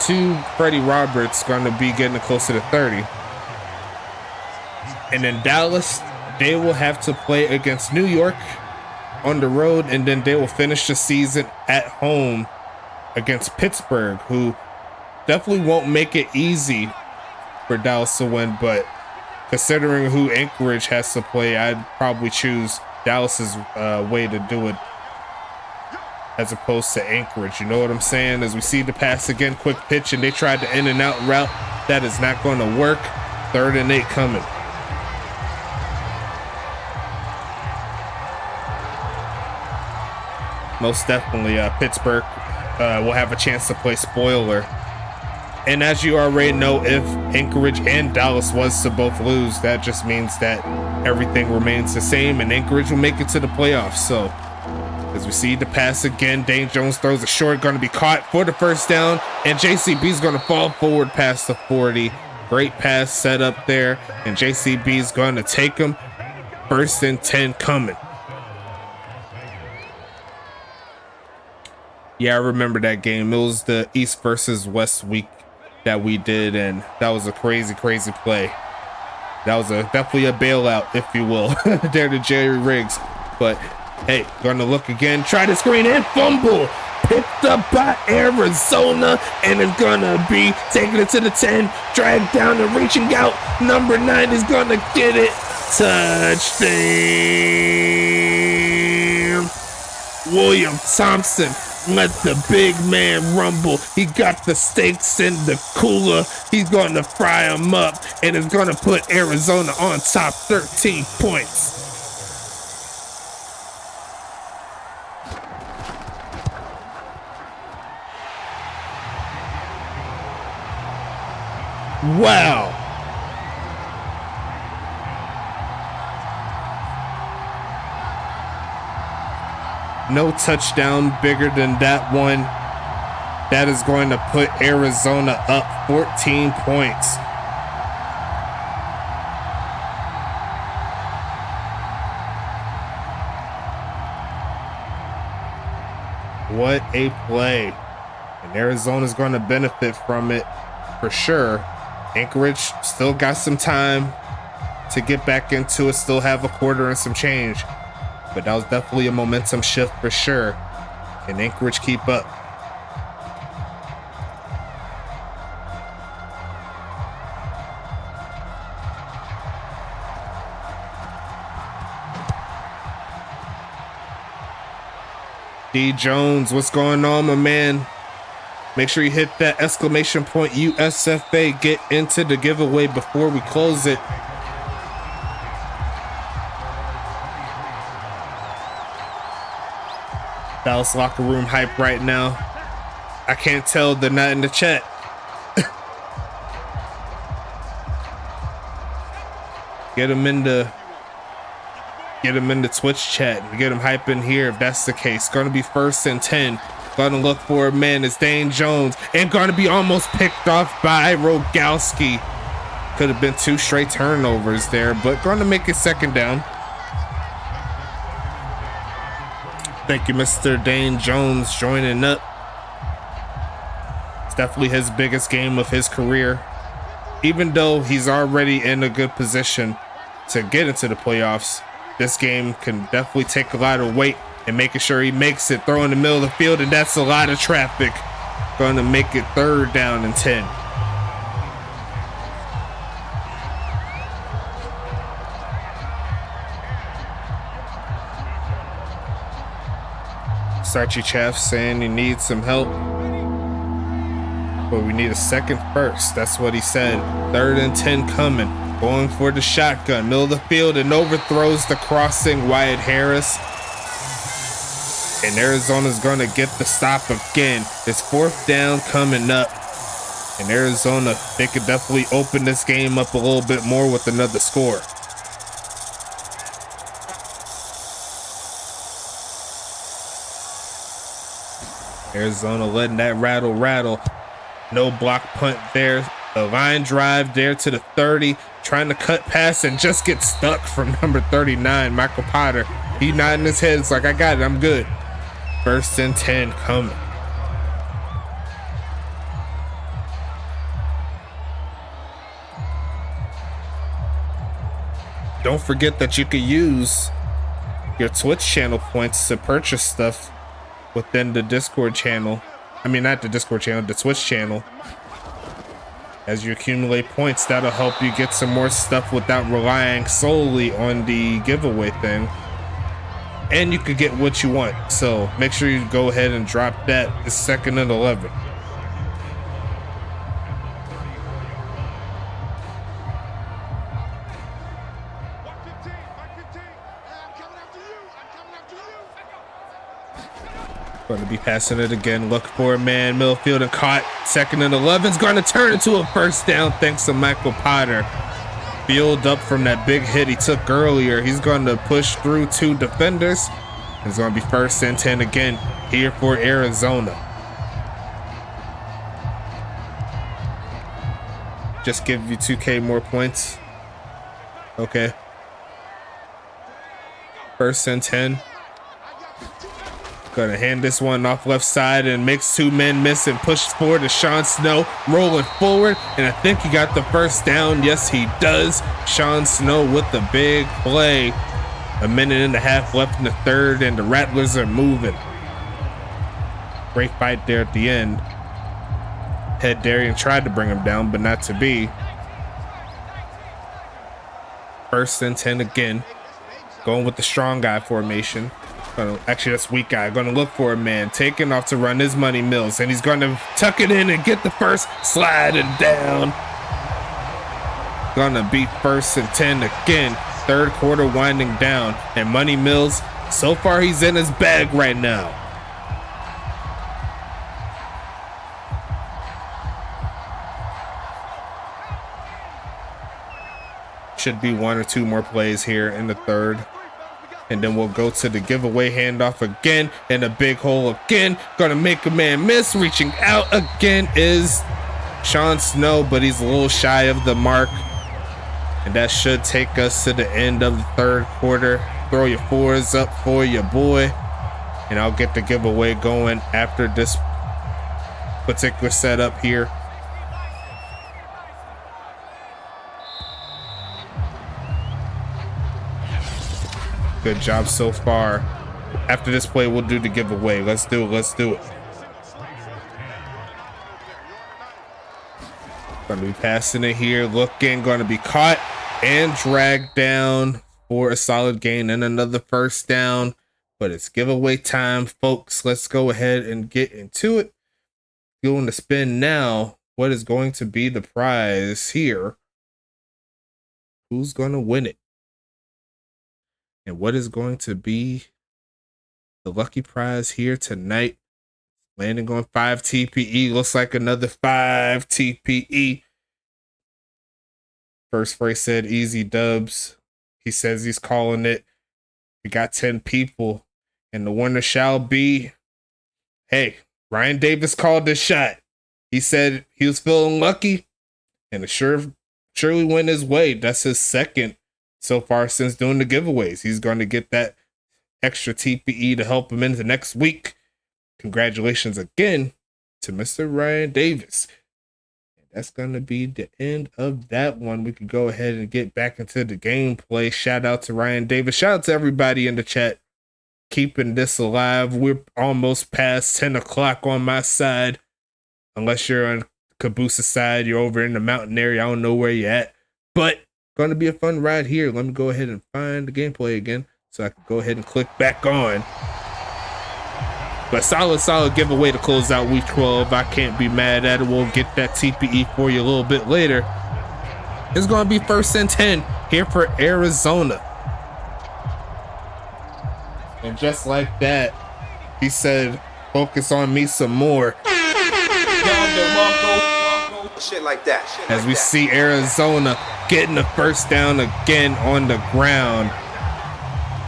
[SPEAKER 1] to Freddie Roberts, going to be getting close to the 30. And then Dallas, they will have to play against New York on the road, and then they will finish the season at home against Pittsburgh, who definitely won't make it easy for Dallas to win, but considering who Anchorage has to play, I'd probably choose Dallas's way to do it as opposed to Anchorage. You know what I'm saying? As we see the pass again, quick pitch, and they tried the in and out route. That is not going to work. 3rd and 8 coming. Most definitely Pittsburgh will have a chance to play spoiler. And as you already know, if Anchorage and Dallas was to both lose, that just means that everything remains the same and Anchorage will make it to the playoffs. So as we see the pass again, Dane Jones throws a short, going to be caught for the 1st down, and JCB is going to fall forward past the 40. Great pass set up there, and JCB is going to take him. 1st and 10 coming. Yeah, I remember that game. It was the East versus West week that we did, and that was a crazy play. That was definitely a bailout, if you will, there to Jerry Riggs. But hey, gonna look again, try to screen and fumble, picked up by Arizona, and it's gonna be taking it to the 10, dragged down and reaching out. Number 9 is gonna get it. Touchdown. William Thompson let the big man rumble. He got the steaks in the cooler. He's going to fry them up, and it's going to put Arizona on top, 13 points. Wow. No touchdown bigger than that one. That is going to put Arizona up 14 points. What a play. And Arizona's going to benefit from it for sure. Anchorage still got some time to get back into it, still have a quarter and some change. But that was definitely a momentum shift for sure. Can Anchorage keep up? D Jones, what's going on, my man? Make sure you hit that exclamation point USFA. Get into the giveaway before we close it. Dallas locker room hype right now. I can't tell they're not in the chat. Get them in the Twitch chat and get them hype in here if that's the case. Gonna be 1st and 10. Gonna look for a man. It's Dane Jones and gonna be almost picked off by Rogowski. Could have been 2 straight turnovers there, but gonna make it 2nd down. Thank you, Mr. Dane Jones, joining up. It's definitely his biggest game of his career. Even though he's already in a good position to get into the playoffs, this game can definitely take a lot of weight and making sure he makes it. Throw in the middle of the field, and that's a lot of traffic. Going to make it 3rd down and 10. Sarchi Chaff saying he needs some help, but we need a 2nd first. That's what he said. 3rd and 10 coming. Going for the shotgun. Middle of the field and overthrows the crossing Wyatt Harris. And Arizona's going to get the stop again. It's 4th down coming up. And Arizona, they could definitely open this game up a little bit more with another score. Arizona letting that rattle. No block punt there. The line drive there to the 30. Trying to cut pass and just get stuck from number 39, Michael Potter. He nodding his head. It's like, I got it. I'm good. 1st and 10 coming. Don't forget that you could use your Twitch channel points to purchase stuff within the Discord channel. I mean, not the Discord channel, the Twitch channel. As you accumulate points, that'll help you get some more stuff without relying solely on the giveaway thing. And you could get what you want. So make sure you go ahead and drop that. It's 2nd and 11. Going to be passing it again. Look for a man. Millfield and caught. 2nd and 11 is going to turn into a 1st down thanks to Michael Potter. Fueled up from that big hit he took earlier. He's going to push through 2 defenders. It's going to be 1st and 10 again here for Arizona. Just give you 2K more points. Okay. 1st and 10. Gonna hand this one off left side and makes 2 men miss and pushes forward to Sean Snow, rolling forward, and I think he got the 1st down. Yes, he does. Sean Snow with the big play. 1.5 minutes left in the 3rd, and the Rattlers are moving. Great fight there at the end. Head Darian tried to bring him down, but not to be. 1st and 10 again. Going with the strong guy formation. Actually, that's weak guy. Going to look for a man. Taking off to run his money Mills. And he's going to tuck it in and get the 1st. Sliding down. Going to be 1st and 10 again. 3rd quarter winding down. And Money Mills, so far he's in his bag right now. Should be 1 or 2 more plays here in the 3rd. And then we'll go to the giveaway handoff again, and a big hole again. Gonna make a man miss. Reaching out again is Sean Snow, but he's a little shy of the mark. And that should take us to the end of the third quarter. Throw your fours up for your boy, and I'll get the giveaway going after this particular setup here. Good job so far. After this play, we'll do the giveaway. Let's do it. Let's do it. Gonna be passing it here. Looking, gonna be caught and dragged down for a solid gain and another first down. But it's giveaway time, folks. Let's go ahead and get into it. Going to spin now. What is going to be the prize here? Who's gonna win it? And what is going to be the lucky prize here tonight? Landing on 5 TPE. Looks like another 5 TPE. First phrase said easy dubs. He says he's calling it. We got 10 people. And the winner shall be, hey, Ryan Davis called this shot. He said he was feeling lucky. And it surely went his way. That's his second so far since doing the giveaways. He's going to get that extra TPE to help him into next week. Congratulations again to Mr. Ryan Davis. And that's going to be the end of that one. We can go ahead and get back into the gameplay. Shout out to Ryan Davis. Shout out to everybody in the chat keeping this alive. We're almost past 10 o'clock on my side. Unless you're on Cabooses side, you're over in the mountain area. I don't know where you're at. But going to be a fun ride here. Let me go ahead and find the gameplay again so I can go ahead and click back on. But solid giveaway to close out week 12. I can't be mad at it. We'll get that TPE for you a little bit later. It's going to be 1st and 10 here for Arizona. And just like that, he said, focus on me some more.
[SPEAKER 2] Shit like that.
[SPEAKER 1] As we see Arizona getting the first down again on the ground.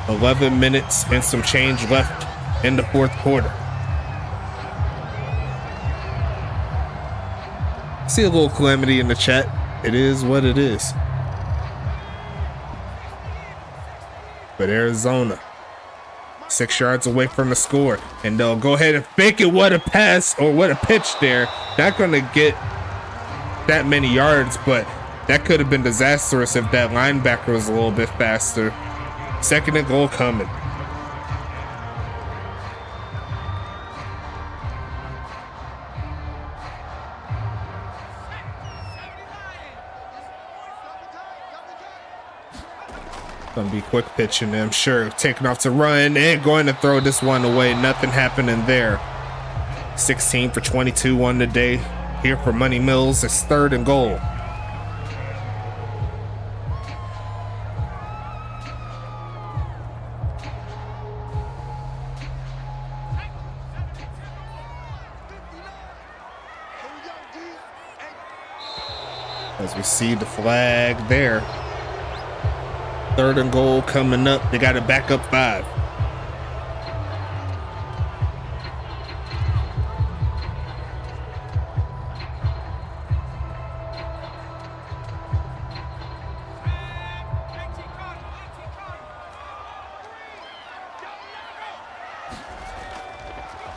[SPEAKER 1] 11 minutes and some change left in the fourth quarter. See a little calamity in the chat. It is what it is. But Arizona, 6 yards away from the score, and they'll go ahead and fake it. What a pass, or what a pitch there. Not going to get that many yards, but that could have been disastrous if that linebacker was a little bit faster. 2nd and goal coming. Gonna be quick pitching, I'm sure. Taking off to run and going to throw this one away. Nothing happening there. 16 for 22 on the day. Here for Money Mills. It's 3rd and goal. As we see the flag there. 3rd and goal coming up. They got to back up 5.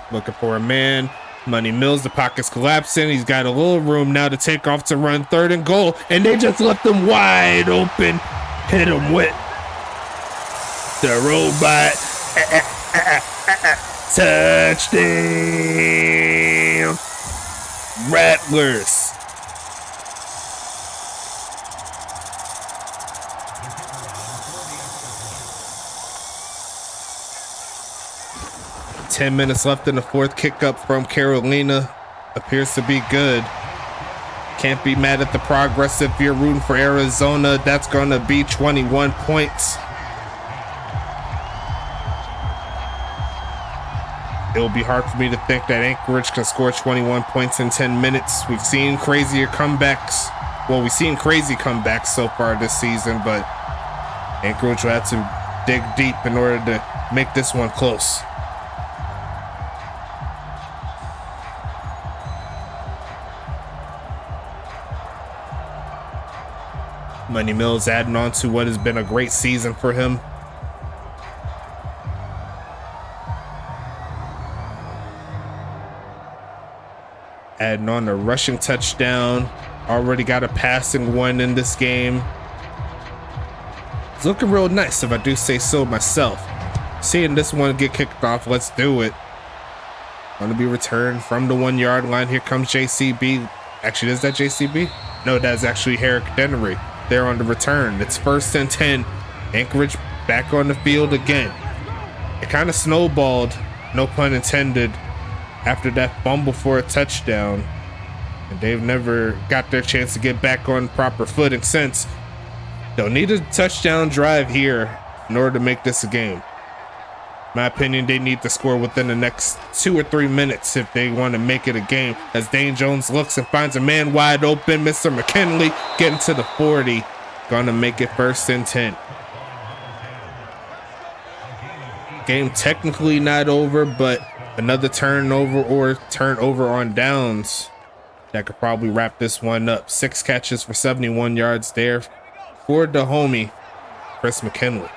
[SPEAKER 1] Looking for a man. Money Mills, the pocket's collapsing. He's got a little room now to take off to run 3rd and goal. And they just left him wide open. Hit him with the robot. Touchdown. Rattlers. Ten minutes left in the fourth. Kick up from Carolina appears to be good. Can't be mad at the progress if you're rooting for Arizona. That's going to be 21 points. It'll be hard for me to think that Anchorage can score 21 points in 10 minutes. We've seen crazier comebacks. Well, we've seen crazy comebacks so far this season, but Anchorage will have to dig deep in order to make this one close. Money Mills adding on to what has been a great season for him. Adding on a rushing touchdown. Already got a passing one in this game. It's looking real nice, if I do say so myself. Seeing this one get kicked off, let's do it. Going to be returned from the 1 yard line. Here comes JCB. Actually, is that JCB? No, that's actually Herrick Dennery. They're on the return. It's 1st and 10. Anchorage back on the field again. It kind of snowballed, no pun intended, after that fumble for a touchdown. And they've never got their chance to get back on proper footing since. They'll need a touchdown drive here in order to make this a game. In my opinion, they need to score within the next 2 or 3 minutes if they want to make it a game. As Dane Jones looks and finds a man wide open, Mr. McKinley getting to the 40. Gonna make it 1st and 10. Game technically not over, but another turnover on downs that could probably wrap this one up. 6 catches for 71 yards there for the homie, Chris McKinley.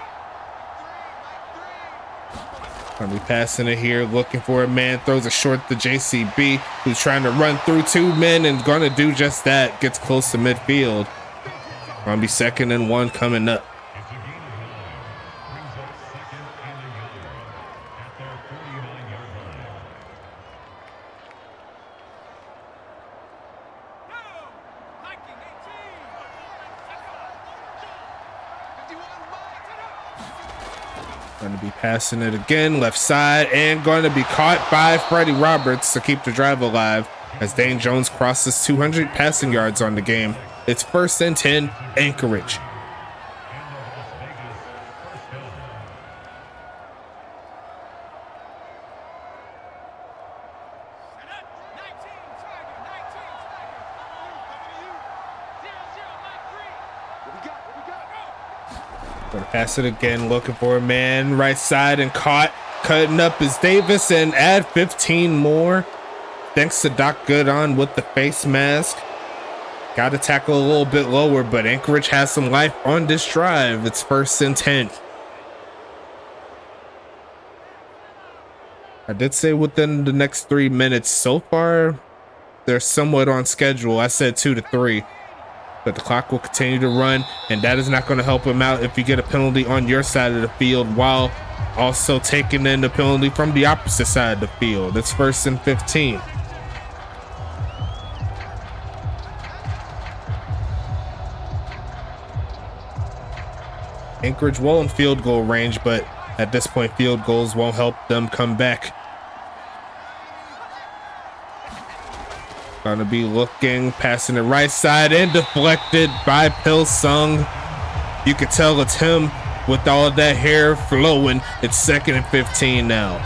[SPEAKER 1] Gonna be passing it here, looking for a man, throws it short to JCB, who's trying to run through 2 men and gonna do just that. Gets close to midfield. Gonna be 2nd and 1 coming up. Going to be passing it again, left side, and going to be caught by Freddie Roberts to keep the drive alive as Dane Jones crosses 200 passing yards on the game. It's 1st and 10, Anchorage. Gonna pass it again, looking for a man, right side, and caught. Cutting up is Davis, and add 15 more. Thanks to Doc Goodon with the face mask. Got to tackle a little bit lower, but Anchorage has some life on this drive. It's 1st and 10. I did say within the next 3 minutes. So far, they're somewhat on schedule. I said 2 to 3. But the clock will continue to run, and that is not going to help him out if you get a penalty on your side of the field while also taking in the penalty from the opposite side of the field. It's 1st and 15. Anchorage well in field goal range, but at this point, field goals won't help them come back. Gonna be looking, passing the right side, and deflected by Pilsung. You can tell it's him with all of that hair flowing. It's 2nd and 15 now.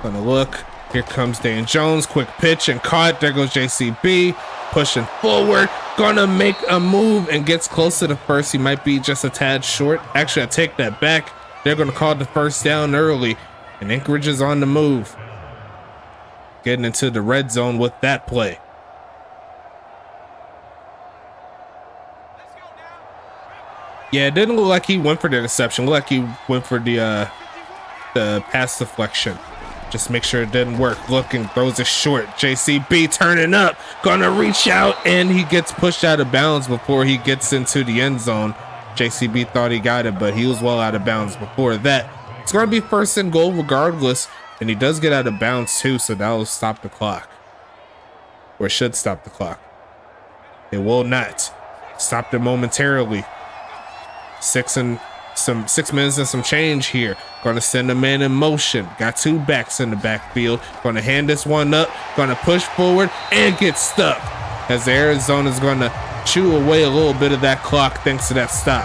[SPEAKER 1] Gonna look. Here comes Dane Jones. Quick pitch and caught. There goes JCB. Pushing forward, gonna make a move and gets close to the 1st. He might be just a tad short. Actually, I take that back. They're gonna call the 1st down early, and Anchorage is on the move. Getting into the red zone with that play. Yeah, it didn't look like he went for the interception. It looked like he went for the pass deflection. Just make sure it didn't work. Looking, throws it short. JCB turning up, gonna reach out, and he gets pushed out of bounds before he gets into the end zone. JCB thought he got it, but he was well out of bounds before that. It's gonna be 1st and goal regardless, and he does get out of bounds too, so that will stop the clock. Or it should stop the clock. It will not. Stopped it momentarily. 6 minutes and some change here. Gonna send a man in motion. Got 2 backs in the backfield. Gonna hand this one up. Gonna push forward and get stuck. As Arizona's gonna chew away a little bit of that clock thanks to that stop.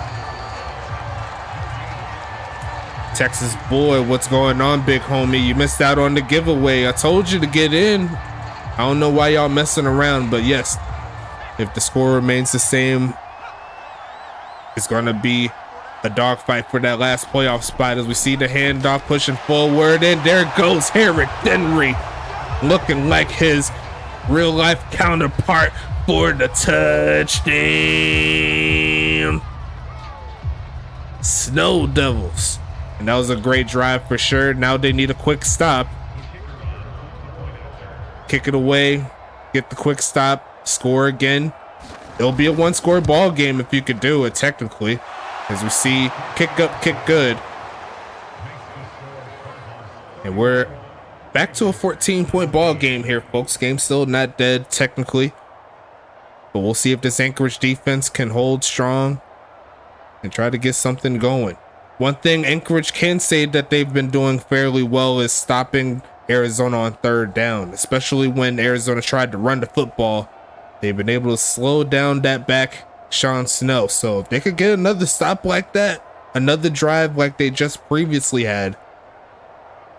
[SPEAKER 1] Texas boy, what's going on, big homie? You missed out on the giveaway. I told you to get in. I don't know why y'all messing around, but yes, if the score remains the same, it's going to be a dogfight for that last playoff spot as we see the handoff pushing forward, and there goes Herrick Henry, looking like his real life counterpart for the touchdown. Snow Devils. And that was a great drive for sure. Now they need a quick stop. Kick it away, get the quick stop, score again. It'll be a one-score ball game if you could do it technically. As we see, kick up, kick good. And we're back to a 14-point ball game here, folks. Game still not dead technically. But we'll see if this Anchorage defense can hold strong and try to get something going. One thing Anchorage can say that they've been doing fairly well is stopping Arizona on third down, especially when Arizona tried to run the football. They've been able to slow down that back Sean Snow. So if they could get another stop like that, another drive like they just previously had,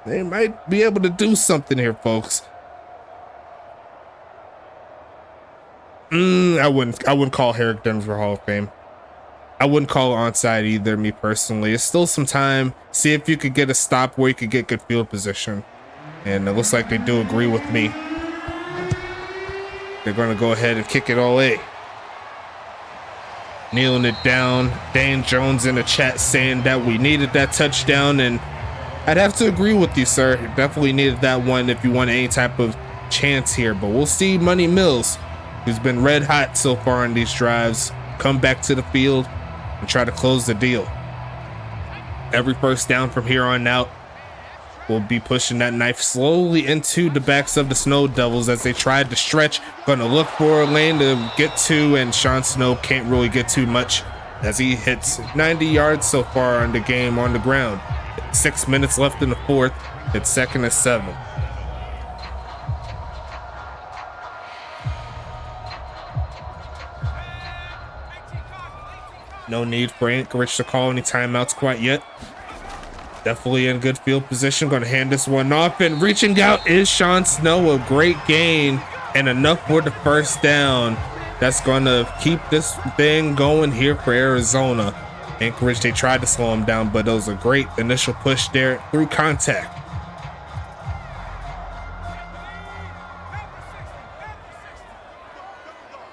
[SPEAKER 1] they might be able to do something here, folks. I wouldn't call Herrick Denver Hall of Fame. I wouldn't call it onside either, me personally. It's still some time. See if you could get a stop where you could get good field position. And it looks like they do agree with me. They're going to go ahead and kick it all A. Kneeling it down. Dane Jones in the chat saying that we needed that touchdown, and I'd have to agree with you, sir. Definitely needed that one if you want any type of chance here. But we'll see Money Mills, who's been red hot so far in these drives, come back to the field and try to close the deal. Every first down from here on out, we'll be pushing that knife slowly into the backs of the Snow Devils as they tried to stretch. Going to look for a lane to get to, and Sean Snow can't really get too much as he hits 90 yards so far in the game on the ground. 6 minutes left in the fourth. It's 2nd and 7. No need for Anchorage to call any timeouts quite yet. Definitely in good field position. Going to hand this one off, and reaching out is Sean Snow. A great gain and enough for the first down. That's going to keep this thing going here for Arizona. Anchorage, they tried to slow him down, but it was a great initial push there through contact.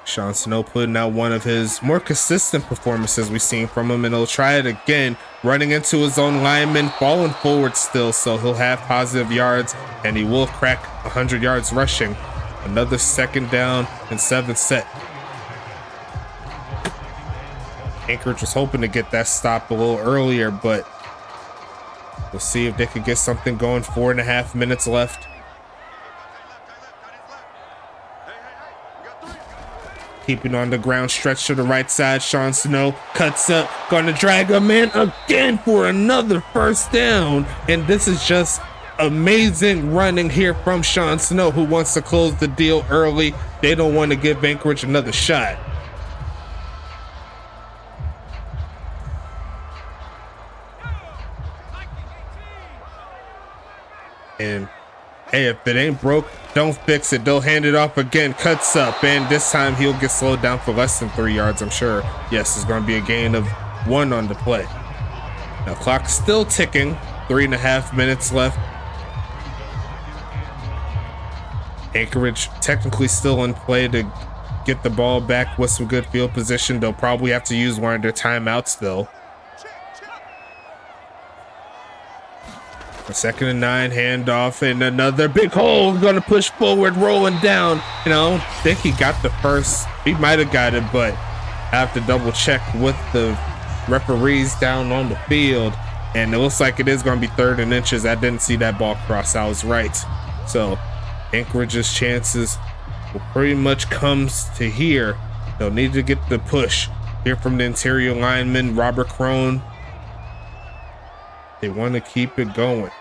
[SPEAKER 1] Sean Snow putting out one of his more consistent performances we've seen from him, and he'll try it again, running into his own lineman, falling forward still, so he'll have positive yards, and he will crack 100 yards rushing. Another 2nd down and 7 set. Anchorage was hoping to get that stop a little earlier, but we'll see if they could get something going. 4.5 minutes left. Keeping on the ground, stretch to the right side. Sean Snow cuts up, going to drag him in again for another first down. And this is just amazing running here from Sean Snow, who wants to close the deal early. They don't want to give Anchorage another shot. And hey, if it ain't broke, don't fix it. They'll hand it off again. Cuts up, and this time he'll get slowed down for less than 3 yards, I'm sure. Yes, it's going to be a gain of 1 on the play. Now, clock's still ticking. 3.5 minutes left. Anchorage technically still in play to get the ball back with some good field position. They'll probably have to use one of their timeouts, though. A 2nd and 9, handoff, and another big hole. Going to push forward, rolling down. You know, I think he got the first. He might have got it, but I have to double check with the referees down on the field. And it looks like it is going to be 3rd and inches. I didn't see that ball cross. I was right. So Anchorage's chances will pretty much come to here. They'll need to get the push here from the interior lineman, Robert Crone. They want to keep it going.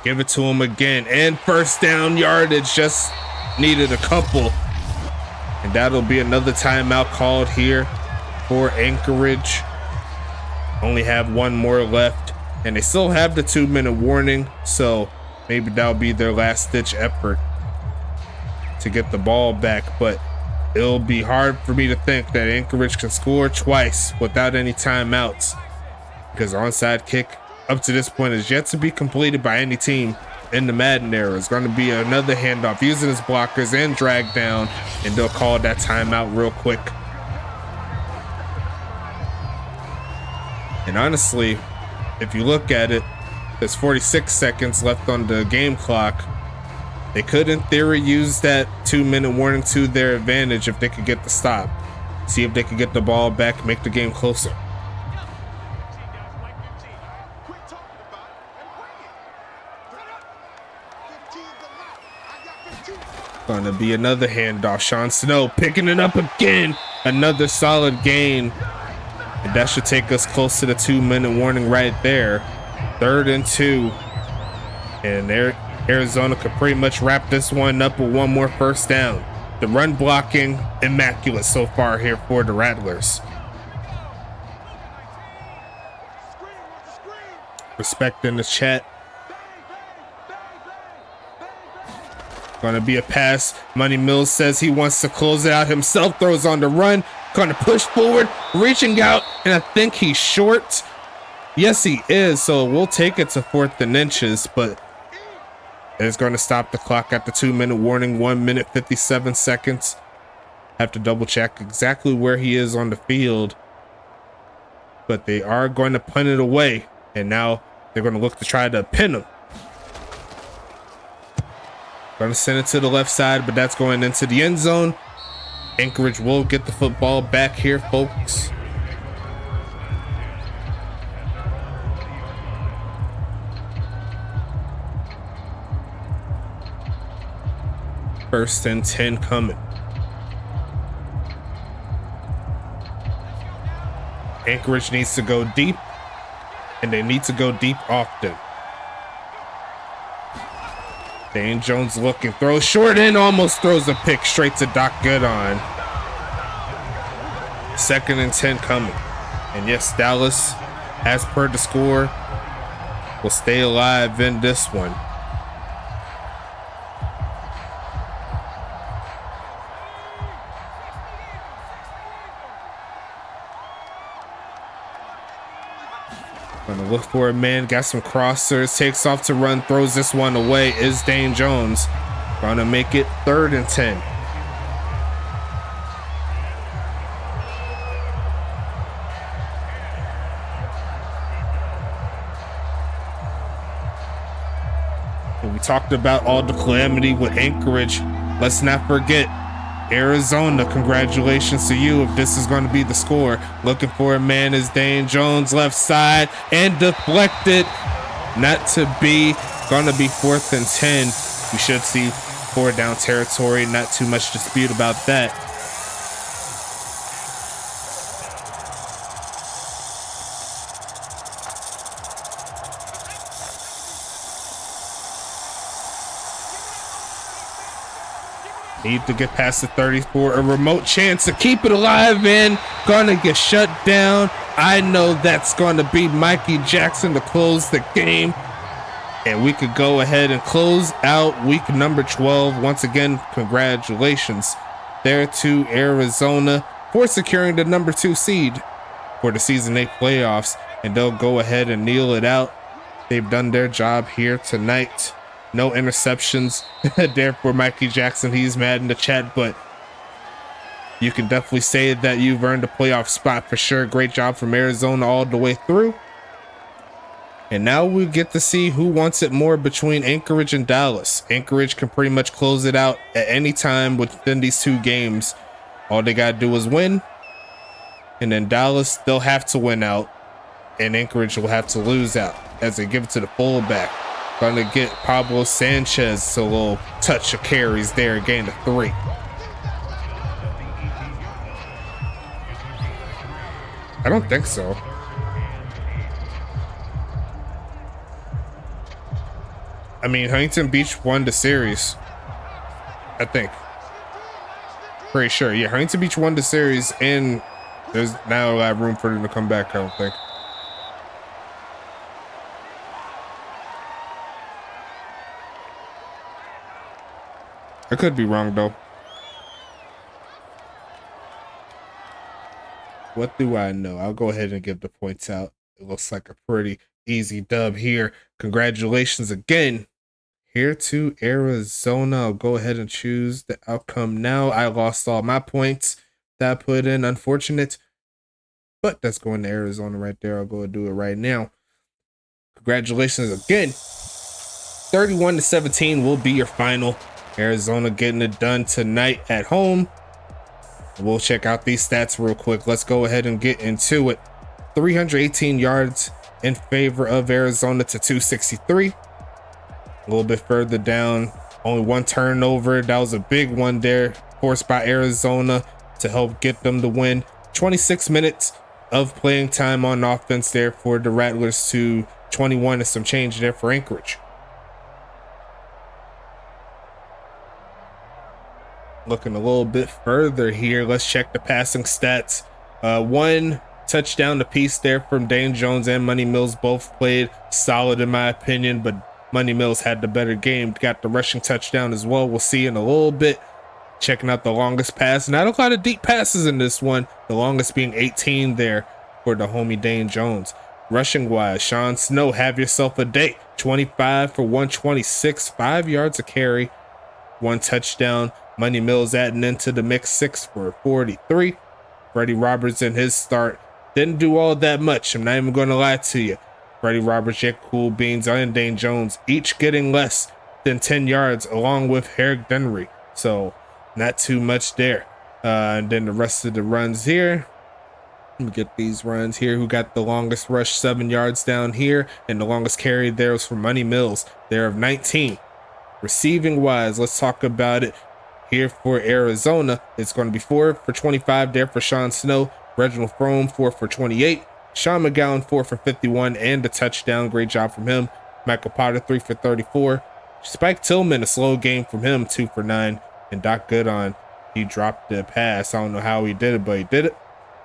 [SPEAKER 1] Give it to him again, and first down yardage. Just needed a couple, and that'll be another timeout called here for Anchorage. only have one more left, and they still have the 2-minute warning, so maybe that'll be their last ditch effort to get the ball back. But it'll be hard for me to think that Anchorage can score twice without any timeouts, because the onside kick up to this point is yet to be completed by any team in the Madden era. It's going to be another handoff using his blockers and drag down, and they'll call that timeout real quick. And honestly, if you look at it, there's 46 seconds left on the game clock. They could, in theory, use that 2-minute warning to their advantage if they could get the stop. See if they could get the ball back, make the game closer. Gonna be another handoff. Sean Snow picking it up again. Another solid gain. And that should take us close to the 2-minute warning right there. 3rd and 2. And Arizona could pretty much wrap this one up with one more first down. The run blocking, immaculate so far here for the Rattlers. Respect in the chat. Gonna be a pass. Money Mills says he wants to close it out himself. Throws on the run. Gonna push forward, reaching out, and I think he's short. Yes, he is. So we'll take it to 4th and inches, but it's going to stop the clock at the 2-minute warning. 1 minute 57 seconds. Have to double check exactly where he is on the field, but they are going to punt it away, and now they're going to look to try to pin him. Going to send it to the left side, but that's going into the end zone. Anchorage will get the football back here, folks. First and 10 coming. Anchorage needs to go deep, and they need to go deep often. Dane Jones looking, throws short in, almost throws a pick straight to Doc Goodon. 2nd and 10 coming. And yes, Dallas, as per the score, will stay alive in this one. Gonna look for a man, got some crossers, takes off to run, throws this one away, is Dane Jones. Gonna make it 3rd and 10. And we talked about all the calamity with Anchorage. Let's not forget Arizona. Congratulations to you if this is going to be the score. Looking for a man is Dane Jones, left side, and deflected. Not to be. Gonna be 4th and 10. We should see 4 down territory. Not too much dispute about that. Need to get past the 30 for a remote chance to keep it alive, and gonna get shut down. I know that's gonna be Mikey Jackson to close the game, and we could go ahead and close out week number 12. Once again, congratulations there to Arizona for securing the number 2 seed for the season 8 playoffs, and they'll go ahead and kneel it out. They've done their job here tonight. No interceptions there for Mikey Jackson. He's mad in the chat, but you can definitely say that you've earned a playoff spot for sure. Great job from Arizona all the way through. And now we get to see who wants it more between Anchorage and Dallas. Anchorage can pretty much close it out at any time within these 2 games. All they got to do is win. And then Dallas, they'll have to win out. And Anchorage will have to lose out as they give it to the fullback. Gonna get Pablo Sanchez a little touch of carries there, gain of 3. I don't think so. I mean, Huntington Beach won the series, I think. Pretty sure. Yeah, Huntington Beach won the series, and there's now a lot of room for them to come back, I don't think. I could be wrong though. What do I know? I'll go ahead and give the points out. It looks like a pretty easy dub here. Congratulations again. Here to Arizona. I'll go ahead and choose the outcome now. I lost all my points that I put in. Unfortunate. But that's going to Arizona right there. I'll go and do it right now. Congratulations again. 31-17 will be your final. Arizona getting it done tonight at home. We'll check out these stats real quick. Let's go ahead and get into it. 318 yards in favor of Arizona to 263. A little bit further down, only one turnover. That was a big one there, forced by Arizona to help get them the win. 26 minutes of playing time on offense there for the Rattlers to 21 and some change there for Anchorage. Looking a little bit further here, let's check the passing stats. One touchdown apiece there from Dane Jones and Money Mills. Both played solid in my opinion, but Money Mills had the better game. Got the rushing touchdown as well. We'll see in a little bit. Checking out the longest pass. Not a lot of deep passes in this one. The longest being 18 there for the homie Dane Jones. Rushing wise, Sean Snow, have yourself a day. 25 for 126, 5 yards a carry, 1 touchdown. Money Mills adding into the mix, 6 for 43. Freddie Roberts in his start didn't do all that much. I'm not even going to lie to you. Freddie Roberts, Jake Cool Beans, and Dane Jones each getting less than 10 yards along with Herrick Denry. So not too much there. And then the rest of the runs here. Let me get these runs here. Who got the longest rush, 7 yards down here. And the longest carry there was for Money Mills. They're of 19. Receiving wise, let's talk about it. Here for Arizona, it's going to be 4 for 25 there for Sean Snow. Reginald Frome, 4 for 28. Sean McGowan, 4 for 51 and a touchdown. Great job from him. Michael Potter, 3 for 34. Spike Tillman, a slow game from him, 2 for 9. And Doc Goodon, he dropped the pass. I don't know how he did it, but he did it.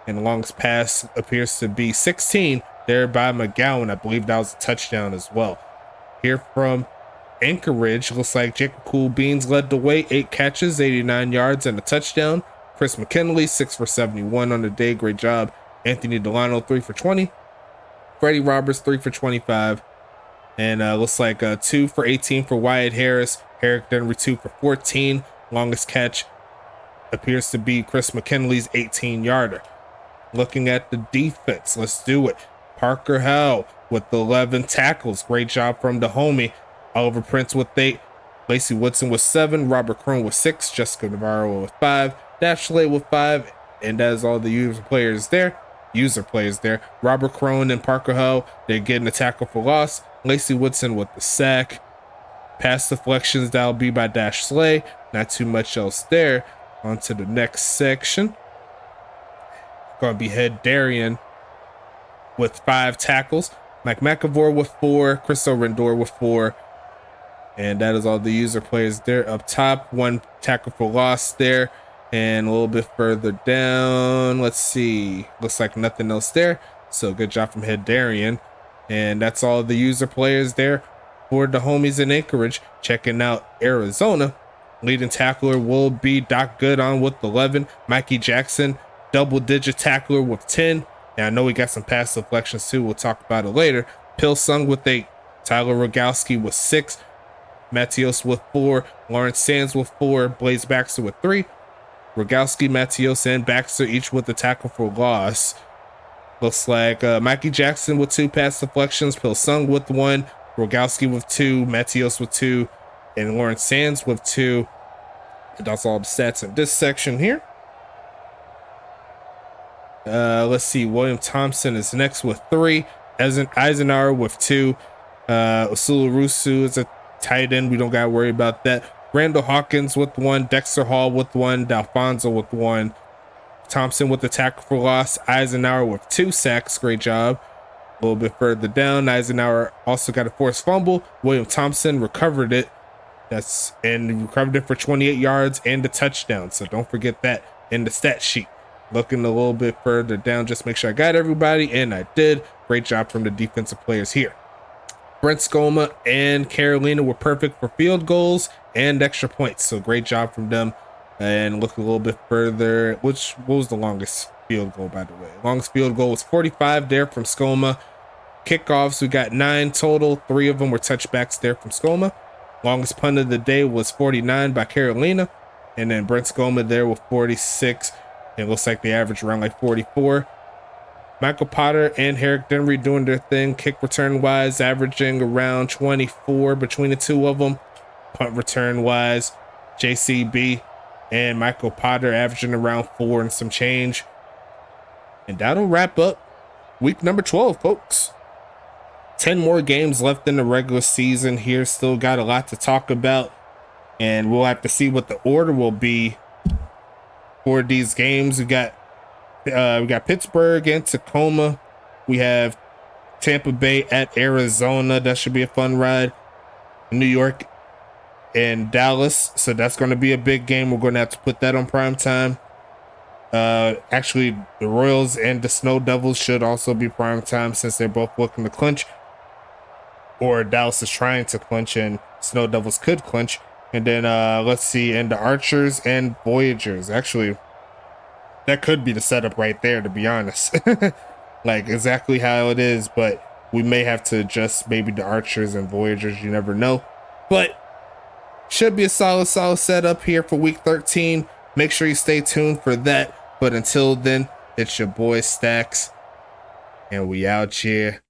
[SPEAKER 1] And the longest pass appears to be 16 there by McGowan. I believe that was a touchdown as well. Here from Anchorage, looks like Jacob Cool Beans led the way, 8 catches, 89 yards, and a touchdown. Chris McKinley, 6 for 71 on the day. Great job. Anthony Delano, 3 for 20. Freddie Roberts, 3 for 25. And looks like 2 for 18 for Wyatt Harris. Herrick Denry, 2 for 14. Longest catch appears to be Chris McKinley's 18-yarder. Looking at the defense, let's do it. Parker Howell with 11 tackles. Great job from the homie. Oliver Prince with 8. Lacey Woodson with 7. Robert Crone with 6. Jessica Navarro with 5. Dash Slade with 5. And that is all the user players there. Robert Crone and Parker Howell, they're getting a tackle for loss. Lacey Woodson with the sack. Pass deflections, that'll be by Dash Slay. Not too much else there. On to the next section. Going to be Head Darian with 5 tackles. Mike McAvoy with 4. Christo Rendor with 4. And that is all the user players there. Up top, 1 tackle for loss there. And a little bit further down, let's see. Looks like nothing else there. So good job from Head Darian. And that's all the user players there for the homies in Anchorage. Checking out Arizona. Leading tackler will be Doc Goodon with 11. Mikey Jackson, double-digit tackler with 10. And I know we got some pass deflections too. We'll talk about it later. Pil Sung with 8. Tyler Rogowski with 6. Matios with 4. Lawrence Sands with 4. Blaze Baxter with 3. Rogowski, Matios, and Baxter each with a tackle for loss. Looks like Mikey Jackson with 2 pass deflections. Pil Sung with 1. Rogowski with 2. Matios with 2. And Lawrence Sands with 2. And that's all the stats in this section here. Let's see. William Thompson is next with 3. Eisenhower with 2. Usula Rusu is a tight end. We don't got to worry about that. Randall Hawkins with 1. Dexter Hall with 1. D'Alfonso with 1. Thompson with the tackle for loss. Eisenhower with 2 sacks. Great job. A little bit further down, Eisenhower also got a forced fumble. William Thompson recovered it. Recovered it for 28 yards and a touchdown. So don't forget that in the stat sheet. Looking a little bit further down, just make sure I got everybody, and I did. Great job from the defensive players here. Brent Skoma and Carolina were perfect for field goals and extra points. So great job from them. And look a little bit further. What was the longest field goal, by the way? Longest field goal was 45 there from Skoma. Kickoffs, we got 9 total. 3 of them were touchbacks there from Skoma. Longest punt of the day was 49 by Carolina. And then Brent Skoma there with 46. It looks like they averaged around like 44. Michael Potter and Herrick Denry doing their thing, kick return wise, averaging around 24 between the two of them. Punt return wise, JCB and Michael Potter averaging around 4 and some change. And that'll wrap up week number 12, folks. 10 more games left in the regular season here. Still got a lot to talk about. And we'll have to see what the order will be for these games. We got Pittsburgh and Tacoma. We have Tampa Bay at Arizona. That should be a fun ride. New York and Dallas. So that's going to be a big game. We're going to have to put that on prime time. Actually, the Royals and the Snow Devils should also be prime time since they're both looking to clinch. Or Dallas is trying to clinch and Snow Devils could clinch. And then let's see, and the Archers and Voyagers. Actually, that could be the setup right there, to be honest. Like exactly how it is, but we may have to adjust maybe the Archers and Voyagers. You never know. But should be a solid setup here for week 13. Make sure you stay tuned for that. But until then, it's your boy Stacks, and we out here.